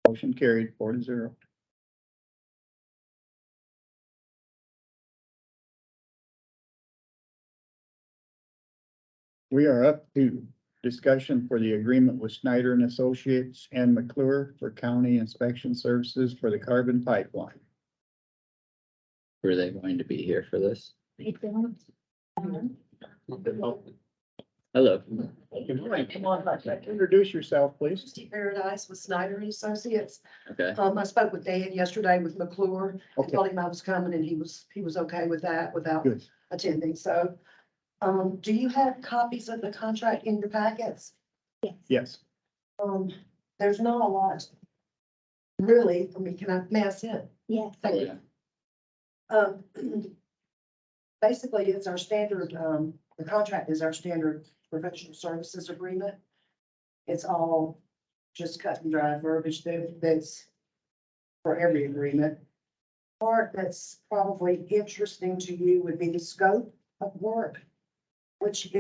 Motion carried 4-0. We are up to discussion for the agreement with Snyder and Associates and McClure for county inspection services for the carbon pipeline. Were they going to be here for this? I don't, Hello. Good morning. Come on, introduce yourself, please. Christie Paradise with Snyder and Associates. Okay. I spoke with Dan yesterday with McClure. I Okay, told him I was coming and he was okay with that without good. attending. So, do you have copies of the contract in your packets? yes, Yes, There's not a lot. Really, I mean, may I sit? yes. Thank you. Basically, it's our standard, the contract is our standard professional services agreement. It's all just cut and dry verbiage that's for every agreement. Part that's probably interesting to you would be the scope of work, which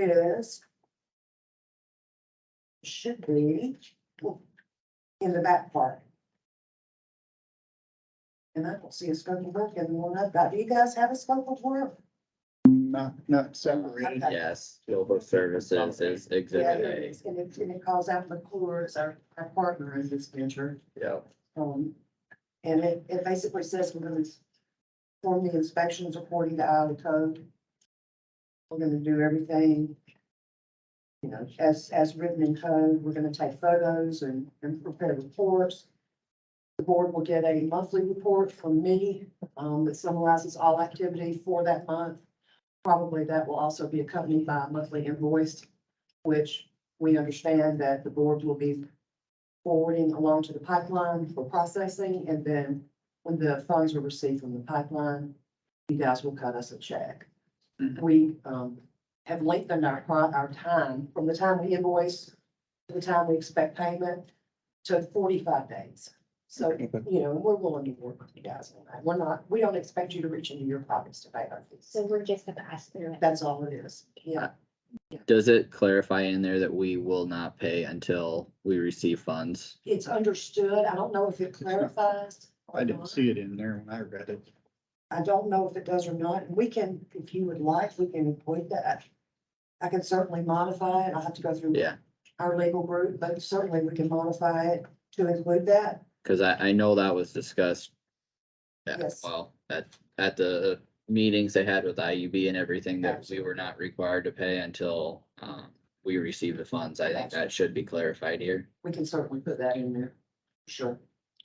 should be in the back part. And I don't see a scope of work in the one I've got. Do you guys have a scope of work? not separated. Okay. Yes, global services is Yeah, exhibit it A. is. And it calls out McClure as our partner in this venture. Yep. And it basically says we're gonna perform the inspections according to Iowa code. We're gonna do everything, you know, as written in code. We're gonna take photos and prepare reports. The board will get a monthly report from me, that summarizes all activity for that month. Probably that will also be accompanied by a monthly invoice, which we understand that the board will be forwarding along to the pipeline for processing, and then when the funds are received from the pipeline, you guys will cut us a check. We have lengthened our time from the time we invoice to the time we expect payment to 45 days. So, you know, we're willing to work with you guys on that. We don't expect you to reach into your pockets to pay our fees. So we're just a pass through. That's all it is. Yeah. Does it clarify in there that we will not pay until we receive funds? It's understood. I don't know if it clarifies. or I didn't not. see it in there when I read it. I don't know if it does or not. We can, if you would like, we can include that. I can certainly modify it. I'll have to go through Yeah, our legal group, but certainly we can modify it to include that. because I know that was discussed. Yeah, Yes. well, at the meetings they had with IUB and everything, that we were not required to pay until we receive the funds. I think that should be clarified here. We can certainly put that in there. Sure,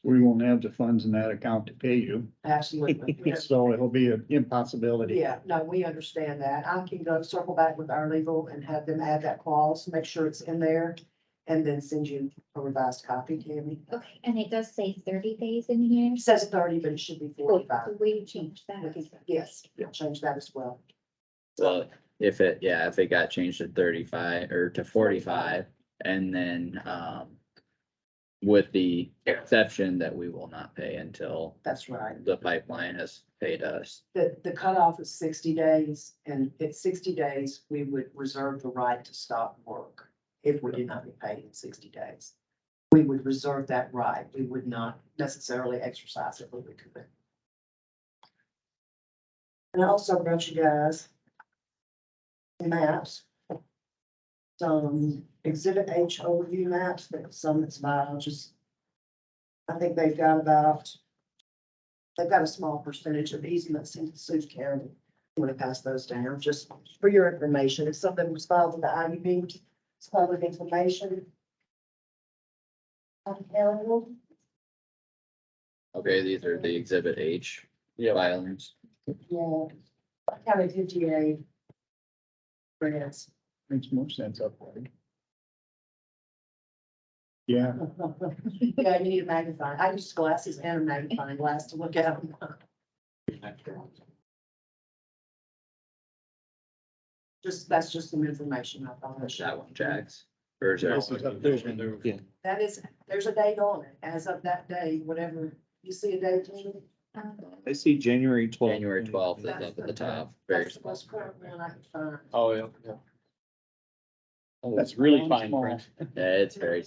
We won't have the funds in that account to pay you, absolutely. so it'll be an impossibility. Yeah, no, we understand that. I can go circle back with our legal and have them add that clause, make sure it's in there, and then send you a revised copy, Tammy. Okay, and it does say 30 days in here. It says 30, but it should be 45. So we changed that. We can- Yes, we'll change that as well. Well, if it got changed to 35 or to 45, and then with the exception that we will not pay until That's right. the pipeline has paid us. The cutoff is 60 days, and at 60 days, we would reserve the right to stop work if we did not get paid in 60 days. We would reserve that right. We would not necessarily exercise it, but we could. And I also brought you guys maps. Some Exhibit H overview maps, that some that's just. I think they've got a small percentage of easements in Kossuth County. I'm gonna pass those down, just for your information. If something was filed with the IUB, it's public information. Available. Okay, these are the exhibit H Yeah. filings. Yeah. County 58. Grants. Makes more sense up there. Yeah, Yeah, you need a magnifying. I use glasses and a magnifying glass to look at them. That's just some information I thought. Push that one, Jax. Or is there? this is up there. Yeah. That is, there's a date on it, as of that day, whatever, you see a date on it? I see January 12th. January 12th is up at the top, very That's the small. most current one I can find. Oh, yeah. Yeah. Oh, That's it's really really fine small. print. Yeah, it's very,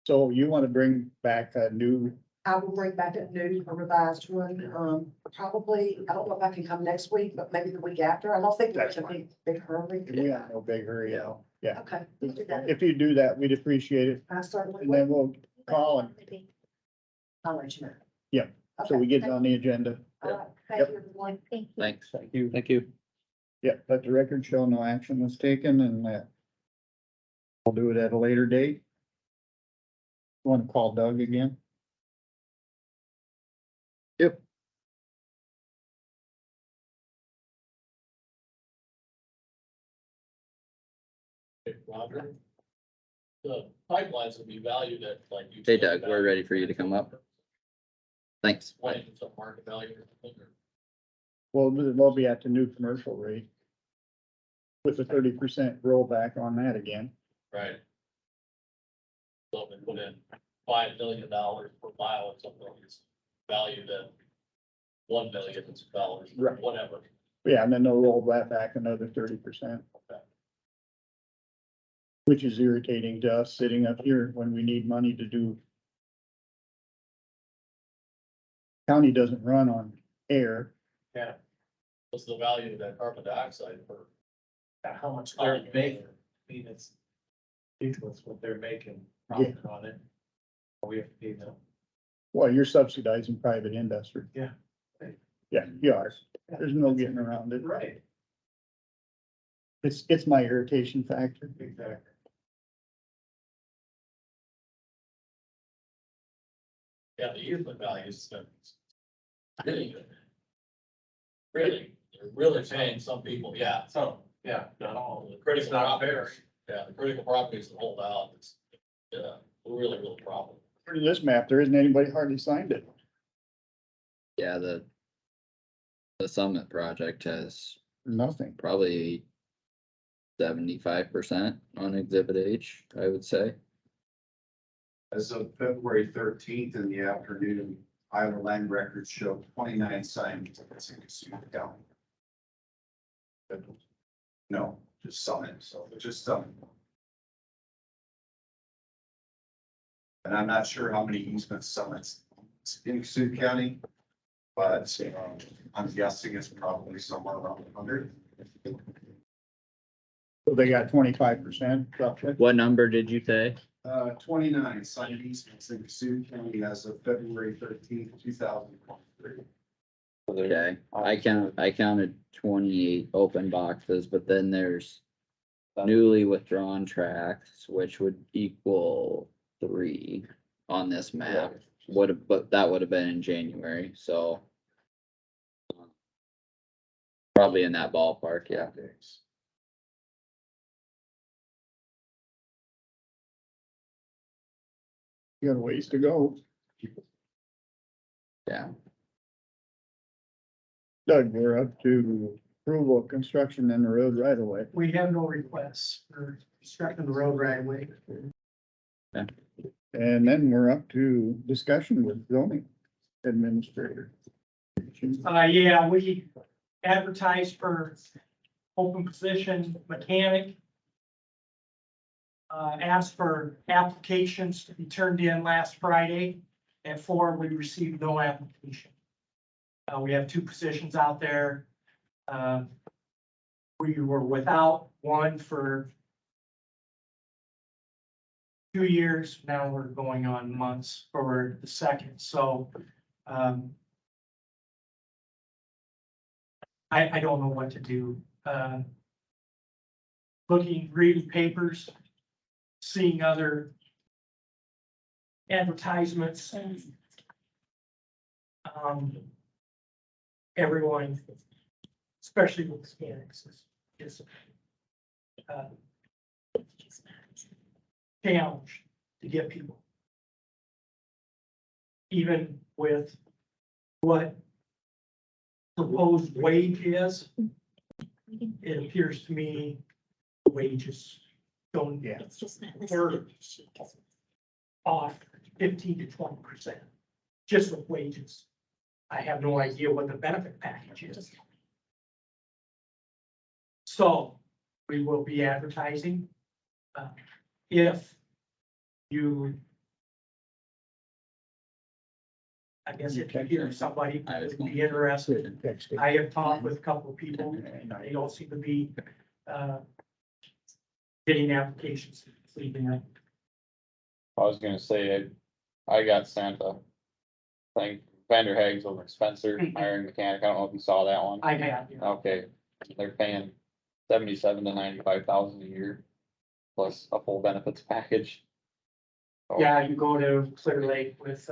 So you want to bring back a new, I will bring back a new, a revised one, probably, I don't know if I can come next week, but maybe the week after. I don't think there's a big hurry. we have no big hurry out. Yeah, Okay, we'll do that. if you do that, we'd appreciate it. I certainly And then will. we'll call and, I'll let you know. Yeah, so we get it on the agenda. All right, thank you, everyone. Thank you. thanks. Thank you. Thank you. Yeah, let the record show no action was taken and we'll do it at a later date. Want to call Doug again? Yep. Roger. The pipelines will be valued at like. Hey Doug, we're ready for you to come up. Thanks. Twenty percent market value or something, or Well, they'll be at the new commercial rate. With a 30% rollback on that again. right? So if they put in $5 million per mile or something, it's valued at $1 million dollars, Right. whatever. Yeah, and then they'll roll that back another 30%. Which is irritating to us sitting up here when we need money to do. County doesn't run on air. Yeah. What's the value of that carbon dioxide per? How much they're making, I mean, it's ridiculous what they're making profit on it. We have to pay them. Well, you're subsidizing private industry. Yeah. Yeah, you are. There's no getting around it. Right. It's my irritation factor. Exactly. Yeah, the easement values. Really good. Really, they're really paying some people, yeah, So, yeah, not all. the critical It's not fair. properties. Yeah, the critical properties that hold out, it's, yeah, really problem. For this map, there isn't anybody hardly signed it. Yeah, the Summit project has Nothing. probably 75% on exhibit H, I would say. As of February 13th in the afternoon, Iowa land records show 29 signed tickets in Kossuth County. No, just Summit, so just Summit. And I'm not sure how many easement summits in Kossuth County, but I'm guessing it's probably somewhere around 100. So they got 25% roughly. What number did you say? 29 signed easements in Kossuth County as of February 13th, 2023. Okay, I counted 28 open boxes, but then there's newly withdrawn tracks, which would equal 3 on this map. But that would have been in January, so. Probably in that ballpark, yeah. You got a ways to go. Yeah, Doug, we're up to approval of construction in the road right away. We have no requests for constructing the road right away. And then we're up to discussion with zoning administrator. Yeah, we advertised for open position mechanic. Asked for applications to be turned in last Friday. At 4, we received no application. We have 2 positions out there. We were without one for 2 years. Now we're going on months for the second. So I don't know what to do. Reading papers, seeing other advertisements. Everyone, especially with Hispanics, is challenged to get people. Even with what proposed wage is, it appears to me wages don't Yeah. It's just not They're- listed. in the sheet. off 15 to 20%, just with wages. I have no idea what the benefit package is. So we will be advertising. If you, I guess if you hear somebody I was would going be interested, Texting. I have talked with a couple of people, they don't seem to be, getting applications, leaving it. I was gonna say, I got sent a thing, Vander Hags over in Spencer, hiring mechanic, I don't know if you saw that one. I have, you know. Okay, they're paying 77 to 95,000 a year, plus a full benefits package. So, Yeah, you go to Clear Lake with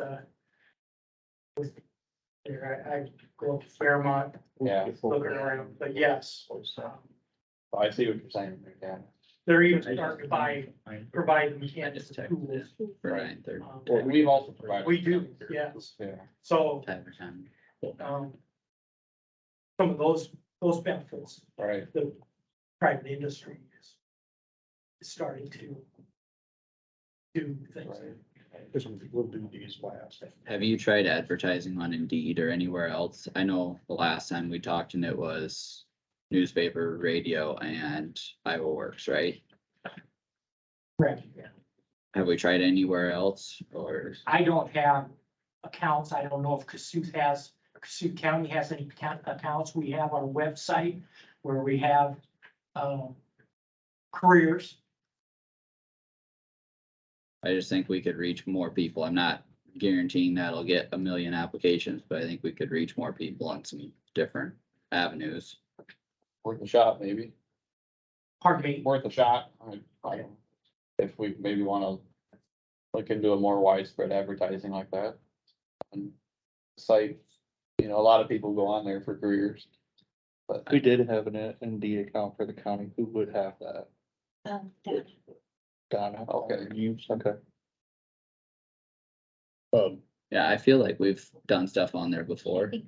there, I go up to Fairmont, Yeah, looking around, but yes. I see what you're saying, yeah. They're even starting to provide the I mechanics just the checked tools. it for 9:30. Well, we've also provided. We do, yes. Yeah, So, Time. some of those benefits, right, the private industry is starting to do things. right. Because we'll do these last. Have you tried advertising on Indeed or anywhere else? I know the last time we talked and it was newspaper, radio and Iowa Works, right? Correct, yeah. Have we tried anywhere else or? I don't have accounts. I don't know if Kossuth County has any accounts. We have our website where we have, careers. I just think we could reach more people. I'm not guaranteeing that'll get a million applications, but I think we could reach more people on some different avenues. Worth a shot, maybe, Pardon me. worth a shot, I don't, if we maybe wanna look into a more widespread advertising like that. And site, you know, a lot of people go on there for careers. But We did have an Indeed account for the county. Who would have that? That- Donna? Okay. You, okay. Yeah, I feel like we've done stuff on there I before. think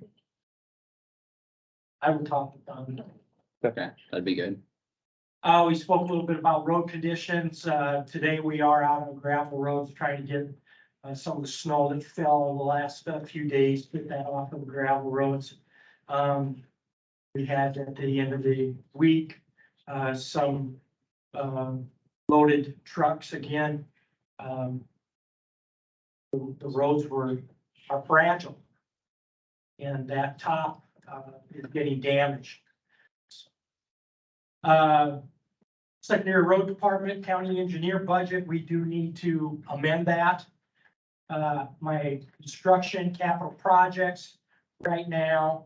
I will talk with them. Okay, that'd be good. We spoke a little bit about road conditions. Today we are out on gravel roads trying to get some of the snow that fell in the last few days, get that off of the gravel roads. We had at the end of the week, some loaded trucks again. The roads are fragile. And that top is getting damaged. Secondary Road Department, County Engineer budget, we do need to amend that. My construction capital projects right now.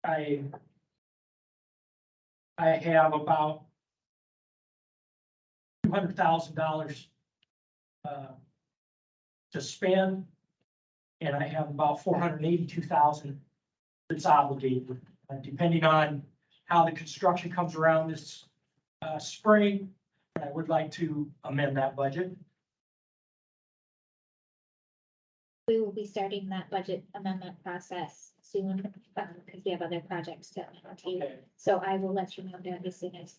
I have about $200,000 to spend. And I have about 482,000 that's obligated, depending on how the construction comes around this spring. I would like to amend that budget. We will be starting that budget amendment process soon, because we have other projects to amend to. Okay. So I will let you know that as soon as.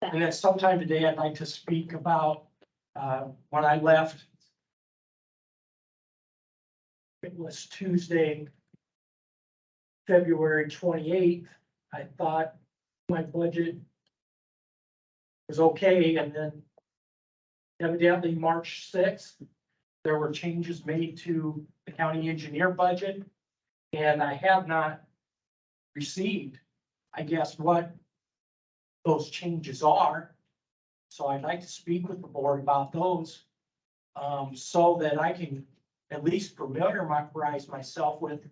And then sometime today, I'd like to speak about, when I left. It was Tuesday, February 28th. I thought my budget was okay, and then evidently March 6th, there were changes made to the county engineer budget. And I have not received, I guess, what those changes are. So I'd like to speak with the board about those, so that I can at least familiarize myself with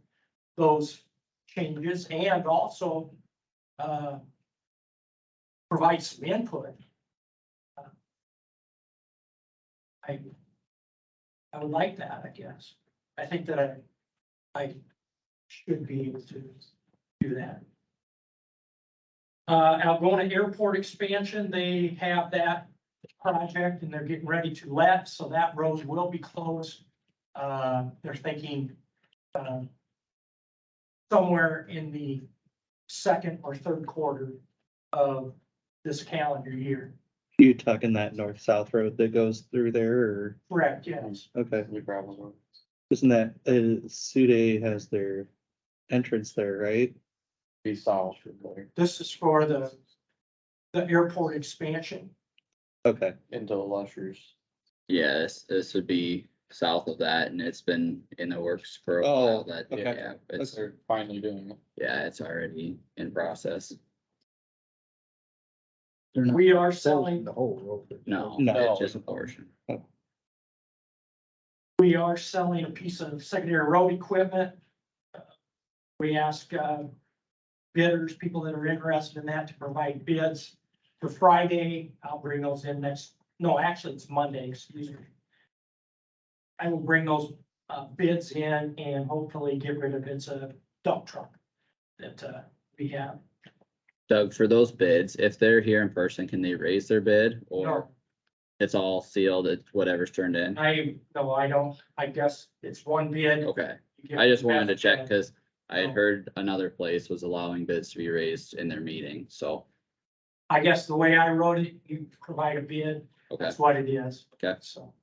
those changes and also provide some input. I would like that, I guess. I think that I should be able to do that. Algona Airport expansion, they have that project and they're getting ready to let, so that road will be closed. They're thinking somewhere in the second or third quarter of this calendar year. You talking that north-south road that goes through there, or, Correct, yes. okay, We gravel road. isn't that, Sude has their entrance there, right? Be south. This is for the airport expansion. Okay, Into the Lushers. Yes, this would be south of that and it's been in the works for a Oh, while that, okay. yeah, it's, They're finally doing it. yeah, it's already in process. They're not We are closing selling, the whole road. No, No. it's just a portion. we are selling a piece of secondary road equipment. We ask bidders, people that are interested in that, to provide bids for Friday. I'll bring those in actually it's Monday, excuse me. I will bring those bids in and hopefully get rid of it's a dump truck that we have. Doug, for those bids, if they're here in person, can they raise their bid No, or it's all sealed, it's whatever's turned in? I don't, I guess it's one bid. Okay, You get I just the wanted to best check bid. because I had No. heard another place was allowing bids to be raised in their meeting, so, I guess the way I wrote it, you provide a bid, okay, that's what it is. Okay. So.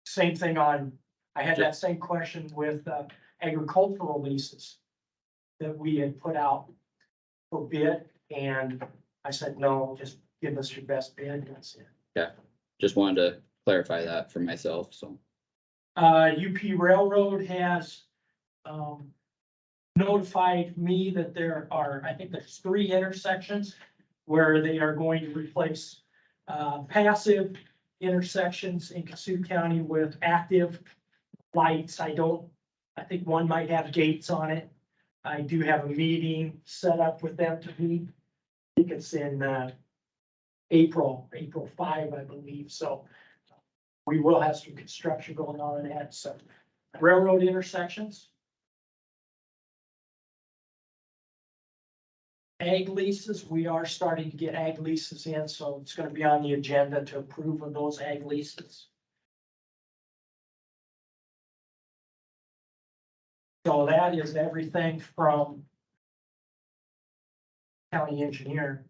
Same thing on, I had that same question with agricultural leases that we had put out for bid, and I said, no, just give us your best bid, and that's it. just wanted to clarify that for myself, so. UP Railroad has notified me that there are, I think there's 3 intersections where they are going to replace passive intersections in Kossuth County with active lights. I think one might have gates on it. I do have a meeting set up with them to meet. I think it's in April 5, I believe, so we will have some construction going on in that, so railroad intersections. Ag leases, we are starting to get ag leases in, so it's gonna be on the agenda to approve of those ag leases. So that is everything from county engineer.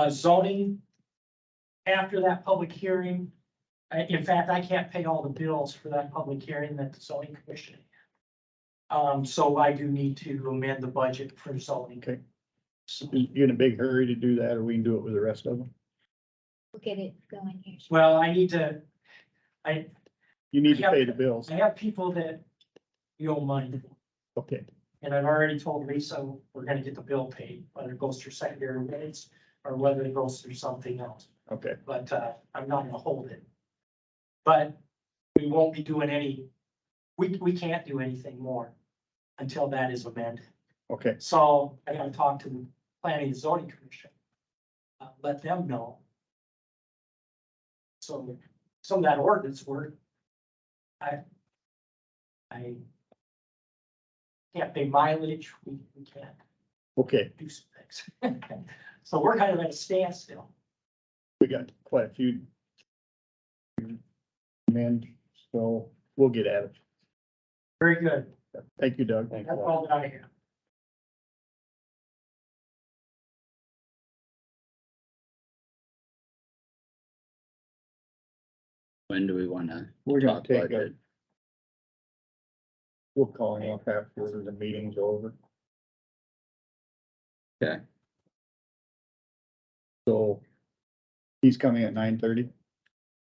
Zoning, after that public hearing, in fact, I can't pay all the bills for that public hearing that the zoning commission had. So I do need to amend the budget for zoning. Okay. So, You in a big hurry to do that, or we can do it with the rest of them? We'll get it going here. well, I need to, You need to pay the bills. I have people that you owe money, Okay, and I've already told Lisa we're gonna get the bill paid, whether it goes through secondary rates or whether it goes through something else. okay, But I'm not gonna hold it. But we won't be doing we can't do anything more until that is amended. okay. So I gotta talk to the planning and zoning commission. Let them know. So some of that ordinance work, I can't pay mileage, we can't Okay, do some things. So we're kind of at a standstill. we got quite a few men, so we'll get at it. Very good. Thank you, Doug. That's all that I have. When do we wanna We're gonna talk take a, budget? we'll call him up after the meeting's over. Okay, So he's coming at 9:30.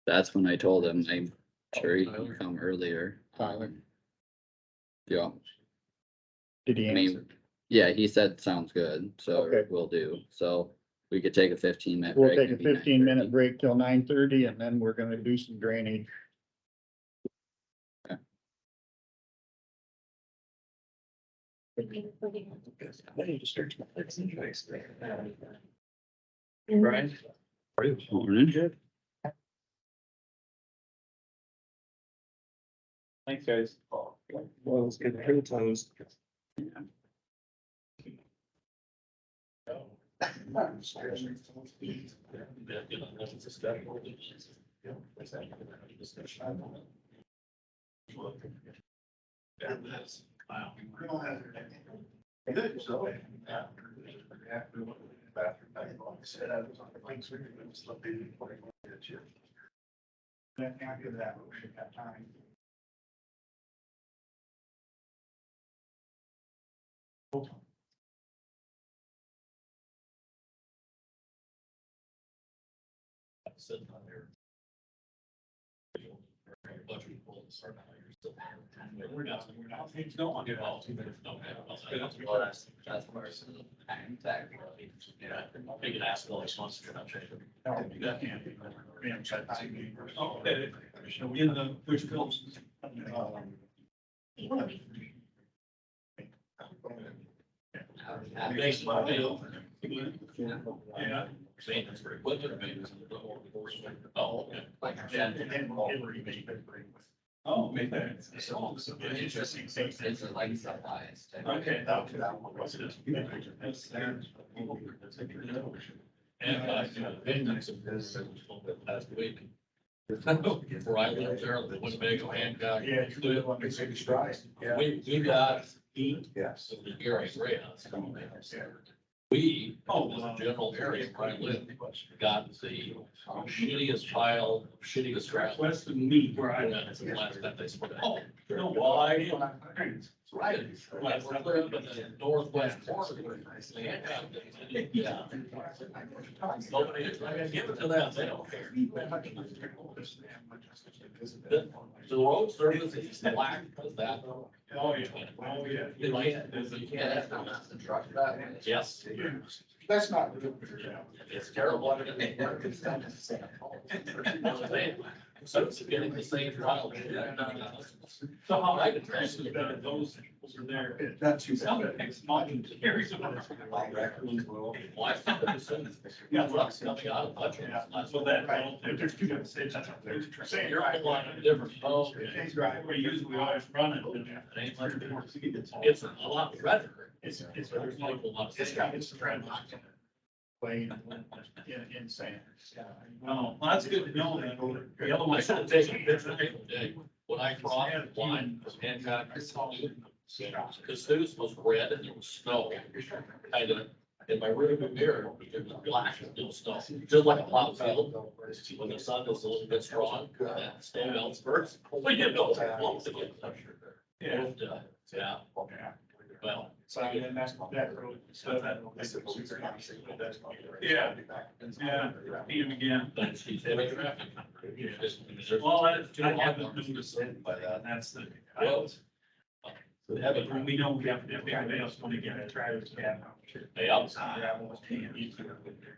that's when I told him, I'm sure he can come earlier. Tyler. Yeah, Did he I mean, answer? yeah, he said, sounds good, so Okay. we'll do, so we could take a 15-minute We'll break. take a maybe 15-minute 9:30. break till 9:30, and then we're gonna do some drainage. Brian? Morning. Thanks, guys. Well, it's good. Pretty close. Good, so. After that, we should have time. Sitting on there. Budget will start now, you're still. We're not, things don't want to get all too much. Well, that's part of the tag. Yeah, they can ask all these months if you're not changing. That can't be. Okay, in the, which bills? Based on bill. Yeah. Maintenance for equipment or maintenance. Oh, okay. Oh, maybe. It's interesting. It's like supplies. Okay. And maintenance of this last week. Before I lived there, the Winnebago Hancock. Yeah. We got heat. Yes. The Gary Greyhounds. We, the general area where I live, got the shittiest pile, shittiest crap. West of me, where I That's the last that they spread. Oh, No, well, I didn't. Right. Right, we're clear up in the northwest corner. Yeah. Nobody, I mean, give it to them, they don't care. The road surface is black, because that. Oh, yeah. Oh, yeah. You can't. Yes. That's not good. It's terrible. So it's getting the same trial. So how I can trace it better, those are there. That's too. Some of it's mountain carries them. Well, I thought it was soon. Yeah, what's coming out of budget. So that, there's two different stations. Saying you're a lot of different. Oh, We usually always run it. it ain't like it's a lot redder. It's There's like a lot of. It's got its trend. Playing in sand. Oh, well, that's good to know that. The other I one. should have taken a picture the other day. When I crossed the line of Hancock. Kossuth was red and there was snow. Kind of, in my rearview mirror, it was black, no snow, just like a plowed field. When the sun is a little bit strong, that snow melts first. Well, you know, it's close again. Yeah. Yeah, well. So I mean, that's that road. So that. Yeah. Yeah, need them again. But she's heavy traffic. Well, I haven't noticed it, By that. that's the. Well, We know we have to, when they get a trailer. Yeah.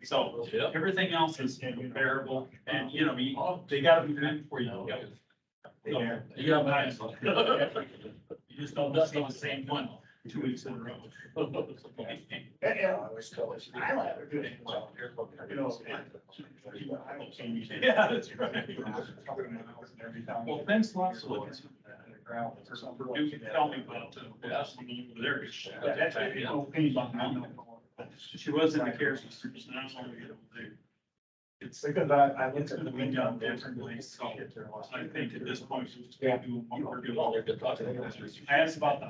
So Yeah. everything else is bearable and, you know, they gotta be good for you. Yeah. You got mine. You just don't see the same one 2 weeks in a row. Yeah, I always tell us, I don't have a good. You know. I don't see you. Yeah, that's right. Well, thanks lots for looking. You can tell me about, there. That's what you know, opinion on that. She was in the care systems and I don't know, it's. Because I looked at the We done differently, so I think at this point, we have to do what we're doing. Well, they're good talking. I asked about the.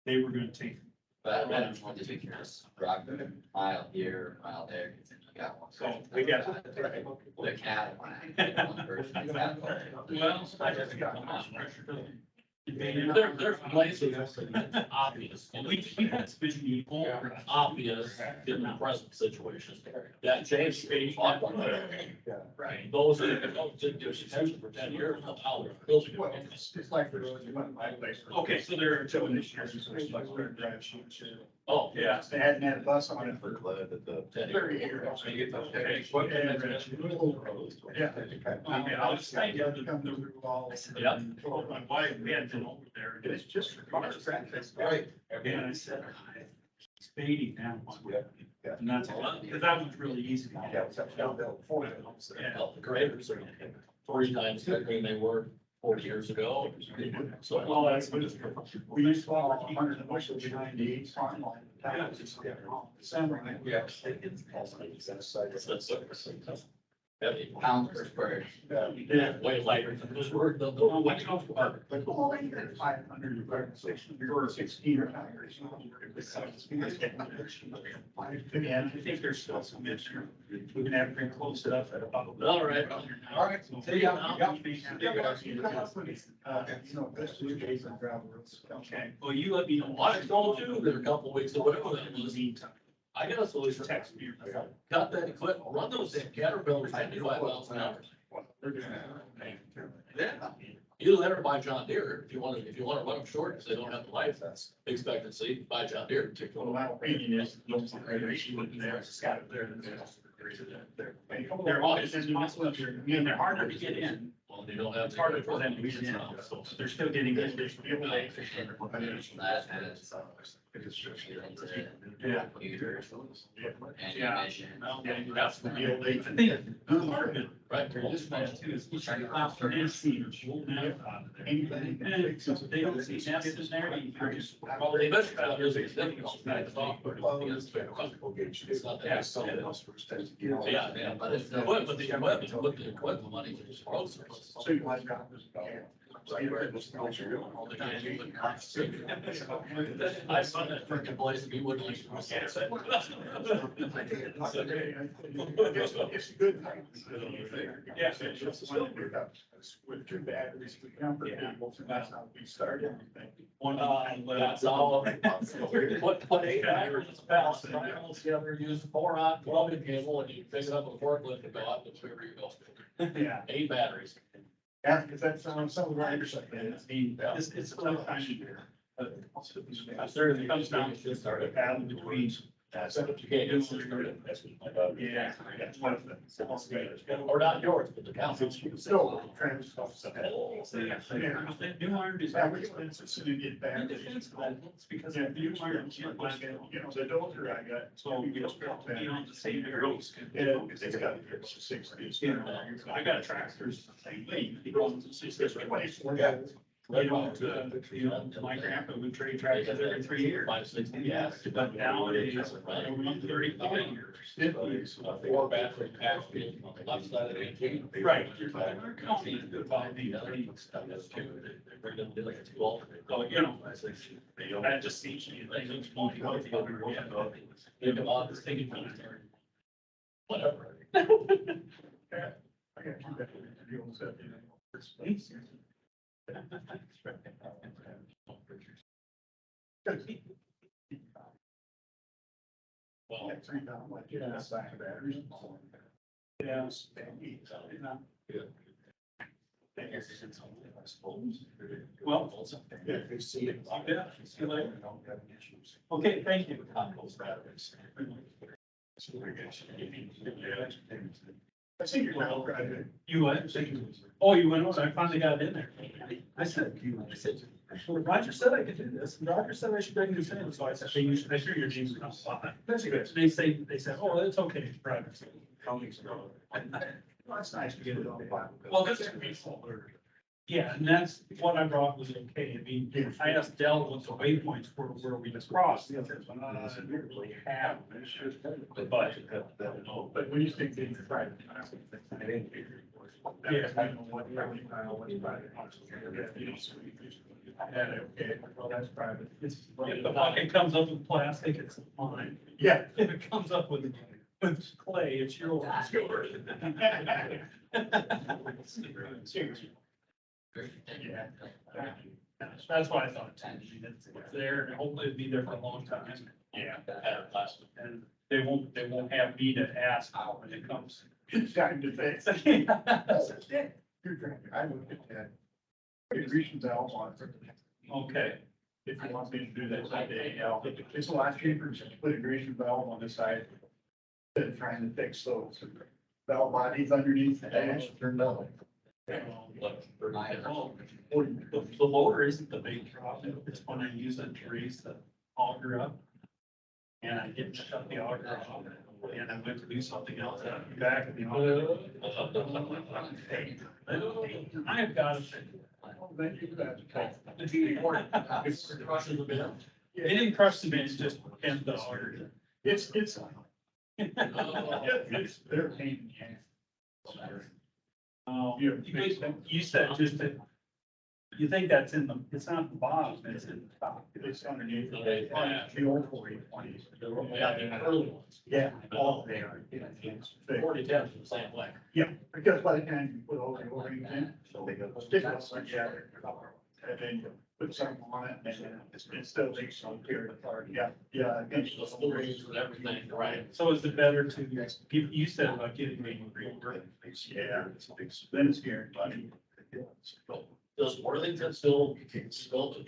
They were gonna take. But I don't want to take yours, rock the mile here, mile there, because then you got one. So we got. The cat one person is that way. Well, I just got pressure. There's places it's obvious. We had been the Obvious in the present situation. That changed. Right. Those didn't do attention for 10 years, now they're building. Well, it's like the road you went my place. Okay, so there are two So initiatives. initiatives, it's like we're drive shoot. Oh, yeah. They hadn't had a bus on it for Glad that the. 30 years. Yeah. I was trying to come through all. Yeah. Told my wife, we had been over there, and it's just for cars. Right. And I said, it's fading now. And that's, because that was really easy. Well, the graders are 3 times bigger than they were 40 years ago. So, Well, that's what it's, we used to haul 100 bushels behind the east farm line. December. yeah. Heavy pounds per square. Yeah. Way lighter than this work. The which comes apart. Well, they had 500 or 16 tires. And I think there's still some issue. We're gonna have to close it up at about. All right. All right. See ya. This 2 days on gravel roads. Okay. Well, you let me know. Well, I told you that a couple weeks or whatever that was. I got a solution. Text me. Cut that equipment, run those damn Caterpillars 95 miles an hour. Yeah. You let her buy John Deere if you want to run them short, because they don't have the life expectancy, buy John Deere. Well, my opinion is, she wouldn't there, it's got it there. They're always, they're harder to get in. Well, they don't have. It's harder for them to get in, so they're still getting in. Yeah. Yeah. Well, that's the deal. I think part of it, Right. this one too, is you try to allow for NC to pull that out of there. And so they don't see that in there, you're just. Well, they mentioned that there's a difference between the software and it's not that. Yeah, but it's the equipment, the equipment money is road surface. So you might drop this. I saw that freaking place, we wouldn't like to say it. It's good. Yes, it's just with 2 batteries, we comfort people, so that's how we started. That's all. Put 8 batteries in the house, and I almost together, use 4-aught plumbing cable, and you pick it up with a forklift and go out to wherever you go. Yeah. 8 batteries. Yeah, because that's some of the riders up there, it's a tough time of year. There it comes down to just start a battle between. That's what you can't do. Yeah. That's one of them. Or not yours, but the council. Still, trying to stuff. Yeah, new iron is average, but it's to get back. It's because of new iron, you know, the dozer I got, so you just be on the same roads. Yeah, it's got 60s, you know, I got tractors, the same thing, it goes to 60s, Yeah. You know, my grandpa would trade tractors every 3 years. 560 gas. But nowadays, around 35 years. 50s. 4 battery pack on the left side of the 18. Right. Our company is good about these things. That's true. They bring them to like a 12. Oh, you know, that just seems to me like it's more healthy over here. Think about this thing. Whatever. Yeah. I got 2 better deals that, you know, it's easier. Well, Well, if they see it, yeah, see you later. Okay, thank you. I see you're now driving. You what? Oh, you went over, I finally got in there. I said, well, Roger said I could do this, and Roger said I should bring this in, so I said, I sure your name's not fine. That's good. They said, oh, it's okay, it's Roger. Well, that's nice to get it on file. Well, this is be folder. Yeah, and that's what I brought was okay. I mean, I asked Dell what the waypoints were where we just crossed. Didn't really have. But when you think things are private. Yeah, I don't know what really what's private. Yeah, okay, well, that's private. If the bucket comes up with plastic, it's mine. Yeah. If it comes up with clay, it's yours. Seriously. Yeah. That's why I thought it's there, and hopefully it'll be there for a long time. Yeah. And they won't have me to ask when it comes. It's time to fix. I looked at that. Reasons I don't want. Okay. if you want me to do that someday, it's a lot cheaper to put a greaser valve on the side than trying to fix those valve bodies underneath the dash. The loader isn't the big problem, it's when I use it to raise the auger up. And I didn't shut the auger off, and I went to do something else, and I'm back in the auger. I've got it. It crushes the bin. It didn't crush the bin, it just bent the auger. It's, they're a pain in the ass. Oh, you said just that, you think that's in the, it's not the bottom, it's in the top. It's underneath the old 4020s. Yeah, the early ones. Yeah, all they are. 4010s the same way. Yeah, because by the time you put all the O-rings in, so they go stick it together. And then you put something on it and it still takes some period apart. Yeah, yeah. It's the full range with everything, right? So is it better to give, you said about getting the Yeah, then it's here, buddy. Does Worthington still,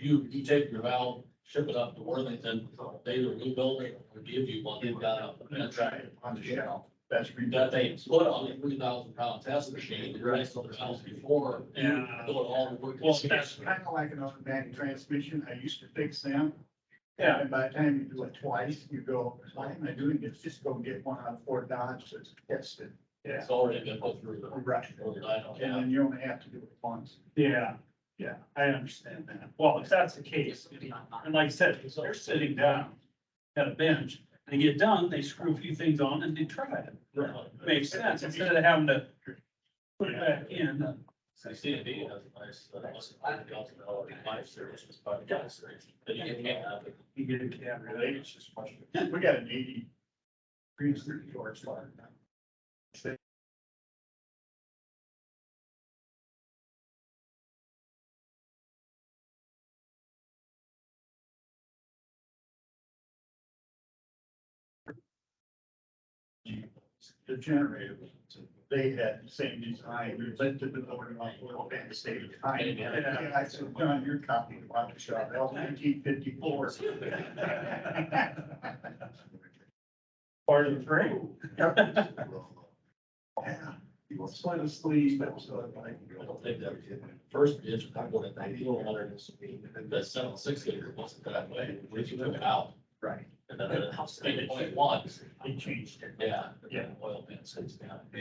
you take your valve, ship it up to Worthington, they either rebuild it or give you one they've got up. That's right, on the shelf. That's. That they put on a 3,000-pound test machine, the rest of the valves before, and do it all the work. Well, that's kind of like an automatic transmission. I used to fix them. Yeah. And by the time you do it twice, you go, why am I doing this? Just go get one out of Fort Dodge that's tested. Yeah. It's already been put through. Right. And then you only have to do it once. Yeah, yeah, I understand that. Well, if that's the case, and like I said, if they're sitting down at a bench, they get done, they screw a few things on and they try it. Makes sense, instead of having to put it back in. CCD has a nice, $5,000 life service, but then you can't have it. You get a cab related. It's just much. We got an 80. Green 30 horsepower now. The generator, they had the same design, we lifted the motor off a little bit, stayed behind. And I said, John, you're copying the water shop, that was 1954. Part of the frame. Yeah. He was slightly sleeve, that was like. I don't think that first ditch, I would have 9100, that 760 wasn't that way, we took it out. Right. And then the house 8.1, They changed it. yeah. Yeah. Oil pan sits down. Yeah,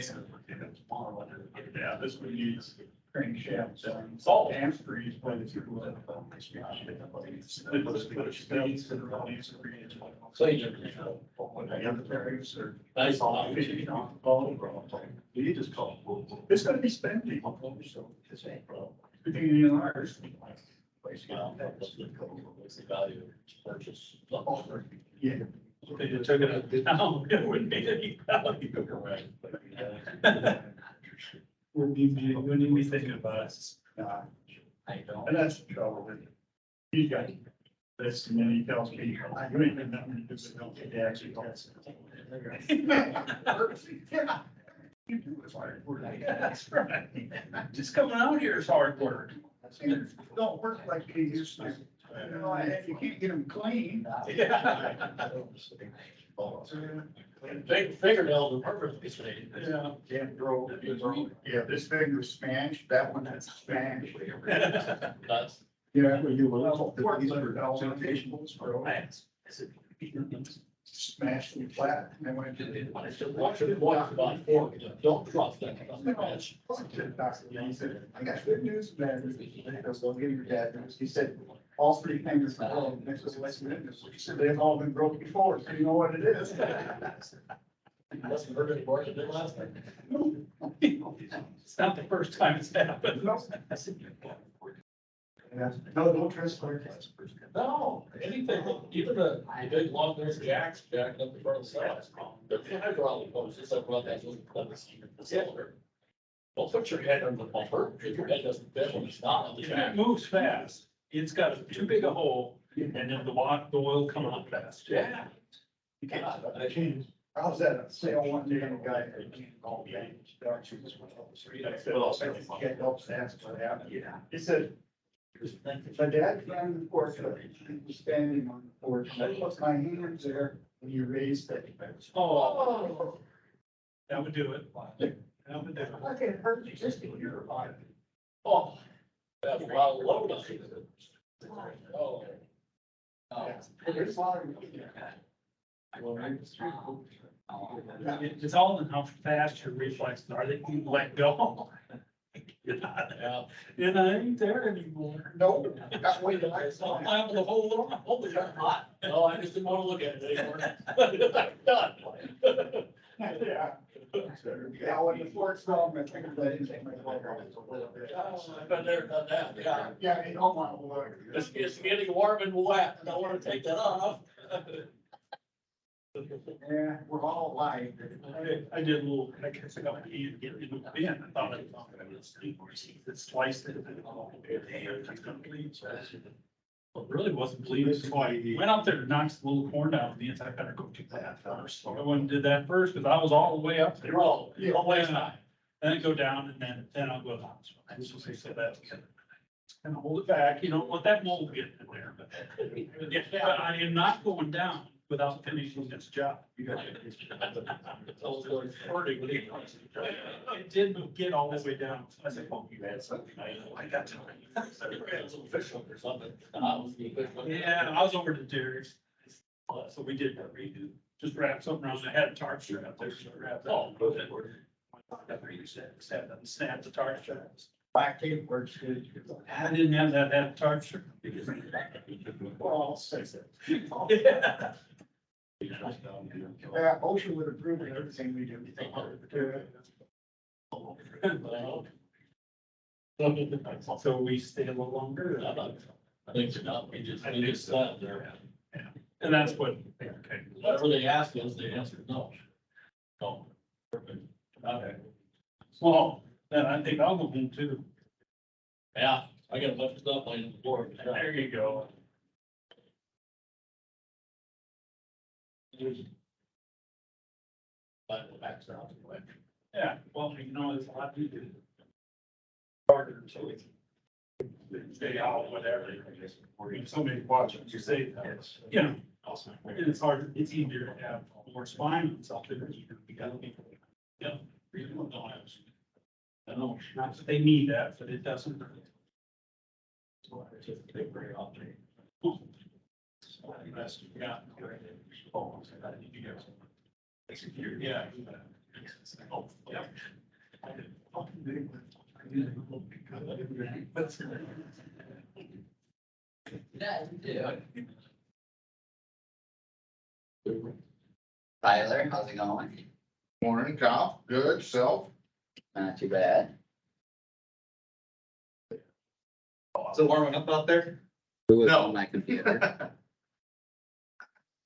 this one needs crankshaft, It's all amp freeze, but it's. So you nice. You just call. It's gonna be spending. Between you and ours. What's the value of purchase? Yeah. If they just took it down, it wouldn't be any value. Wouldn't even be thinking about it. I don't. And that's the trouble with it. He's got this, and then he tells me, you ain't been nothing to do with no kid actually. Yeah. You do is hard work. That's right. Just coming out here is hard work. Things don't work like they used to. You know, and if you can't get them clean. Big fingernails are perfectly straight. Yeah. Can't grow. Yeah, this thing was smashed, that one that's smashed. That's. Yeah, we do a little. Smashed and flat, and then went to the. Watch it, watch about 4, don't trust that. He said, I got good news, bad news. I goes, go get your dad news. He said, all three fingers, next to the West Memphis. He said, they've all been broke before, so you know what it is. Wasn't hurt any more than it did last time. It's not the first time it's happened. No, don't trust our class. No, anything, even the big long nose jacks jacking up the front of the cell. The hydraulic hose, it's like run that the cylinder. Don't put your head on the bumper, if your head doesn't fit when it's not on the If jack. it moves fast, it's got too big a hole, and then the oil come out fast. Yeah. I was at a sale one day and a guy called me. I said, "Well, I can't help ask what happened." He said, My dad found the porch, he was standing on the porch, I put my hands there, and you raised it. Oh. That would do it. That would do it. Okay, it hurt me just to hear about it. Oh, that's a lot of load on it. Oh. It's bothering me. It's all in how fast your reflexes are, that you let go. And I ain't there anymore. No, that's way that I I'm saw. liable to hold it hot. No, I just didn't want to look at it anymore. I'm done. Yeah. Yeah, when the fork fell, my fingers, I didn't take my glove off a little bit. I've been there, done that, yeah. Yeah, you don't want to look. It's getting warm and wet. I don't want to take that off. Yeah, we're all alike. I did a little, I guess I got my hand to get into the bin, I thought I was sleep or it's twice. Damn, it's gonna bleed. Well, it really wasn't bleeding. That's why you- Went out there to knock the little corn down, the inside, I better go do that first. So I went and did that first, cause I was all the way up there. Oh, you always high. Then I go down and then I'll go down. So I just say so that. And hold it back, you don't want that mold getting in there, but but I am not going down without finishing this job. You got it. It didn't get all the way down. So I said, well, you had something. I got time. Some official or something. I was the official. Yeah, I was over to Derek's. So we did that redo, just wrap something around. I had a tarp strap there, so I wrapped that. Oh, good. Snap the tarp straps. Black tape works good. I didn't have that, had a tarp strap. Well, I'll say that. Yeah. Yeah, OSHA would approve of everything we do. So we stay a little longer. I think you're not, we just sat there. And that's what, okay. Whatever they ask us, they answer no. No. Perfect. Okay. Well, then I think I'll go home too. Yeah, I got a bunch of stuff laying on the floor. There you go. But the back's out. Yeah, well, you know, there's a lot to do. Harder, so it's. Stay out, whatever. Somebody watch what you say, you know. And it's hard, it's easier to have more spine and something. You gotta be. Yeah. Really don't have. I know, not that they need that, but it doesn't. So I just take very often. Best you got. Oh, so I need to get some. Yeah. Oh, yeah. Tyler, how's it going? Morning, Kyle. Good, self. Not too bad. Is it warming up out there? Who was No. on my computer?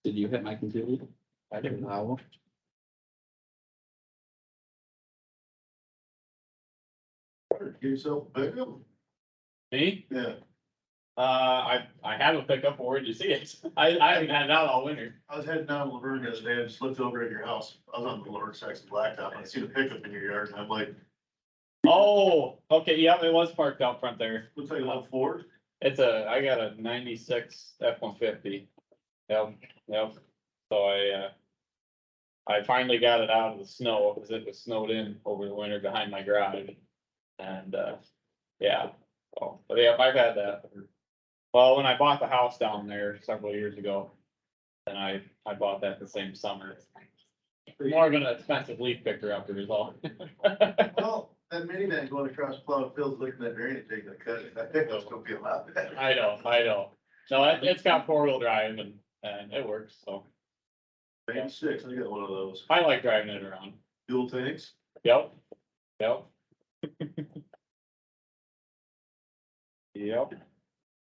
Did you hit my computer? I didn't know. Give yourself a pickup. Me? Yeah, I have a pickup, but where'd you see it? I haven't had it out all winter. I was heading down to Laverne the other day, I just looked over at your house, I was on the Laverne section blacktop, and I seen a pickup in your yard, and I'm like, Oh, okay, yeah, it was parked out front there. looks like a little Ford. I got a 96 F-150. Yep. So I finally got it out of the snow, because it was snowed in over the winter behind my garage. And, yeah, but yeah, I've had that. Well, when I bought the house down there several years ago, then I bought that the same summer. More of an expensive leaf picker up there is all. Well, that minivan going across plowed fields, looking at drainage, taking a cut, that pickup's gonna be a lot better. I know. No, it's got 4-wheel drive and it works, so 86, I got one of those, I like driving it around. fuel tanks. Yep.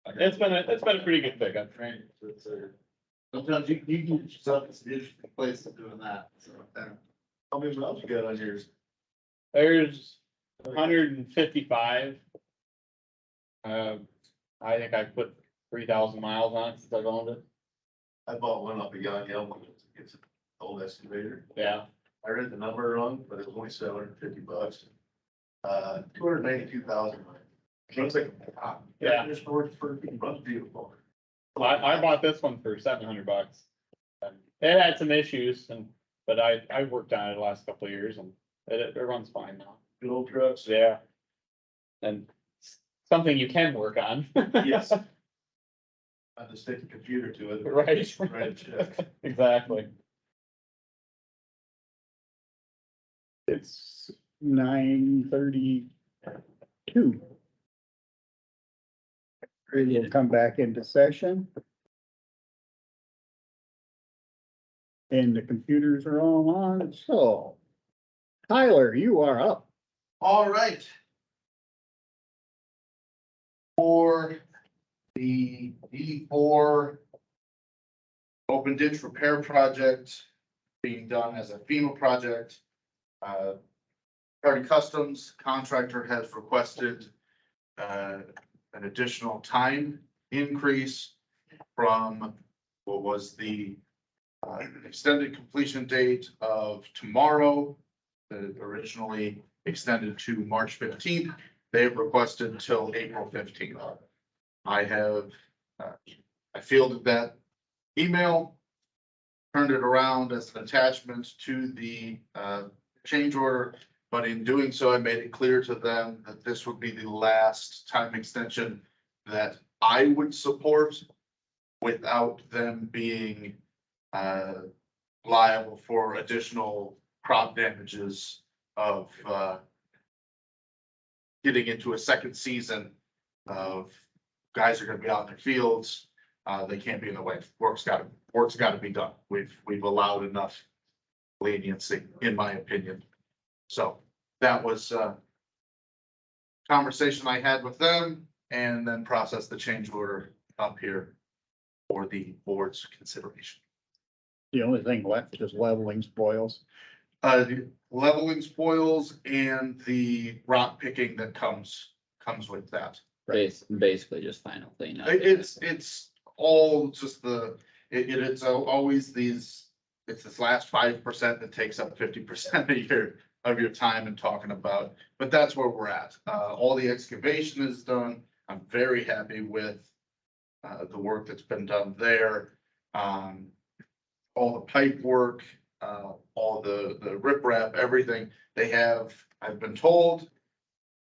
It's been a pretty good pickup. Right. Sometimes you can get yourself in some interesting places doing that, so. How many miles you got on yours? There's 155. I think I put 3,000 miles on it since I've owned it. I bought one off of Yon Yellow, it's an old excavator. Yeah. I read the number wrong, but it was only $750. 292,000. Looks like, Yeah. Just works for, runs beautiful. I bought this one for $700. It had some issues but I worked on it the last couple of years and it runs fine now. Good old trucks. Yeah. And something you can work on. Yes. I just stick the computer to it. Right. Write a check. Exactly. It's 9:32. We'll come back into session. And the computers are all on, so Tyler, you are up. All right. For the D4 open ditch repair project being done as a FEMA project. Party Customs contractor has requested an additional time increase from what was the extended completion date of tomorrow, originally extended to March 15th. They have requested until April 15th. I have, I fielded that email, turned it around as an attachment to the change order, but in doing so, I made it clear to them that this would be the last time extension that I would support without them being liable for additional crop damages of getting into a second season of guys are gonna be out in their fields. They can't be in the way. Work's gotta be done. We've allowed enough leniency, in my opinion. So that was a conversation I had with them and then processed the change order up here for the board's consideration. The only thing left is leveling spoils. The leveling spoils and the rock picking that comes with that. Basically just final cleanup. It's all just it's always it's this last 5% that takes up 50% of your time and talking about, but that's where we're at. All the excavation is done. I'm very happy with the work that's been done there. All the pipe work, all the riprap, everything they have, I've been told,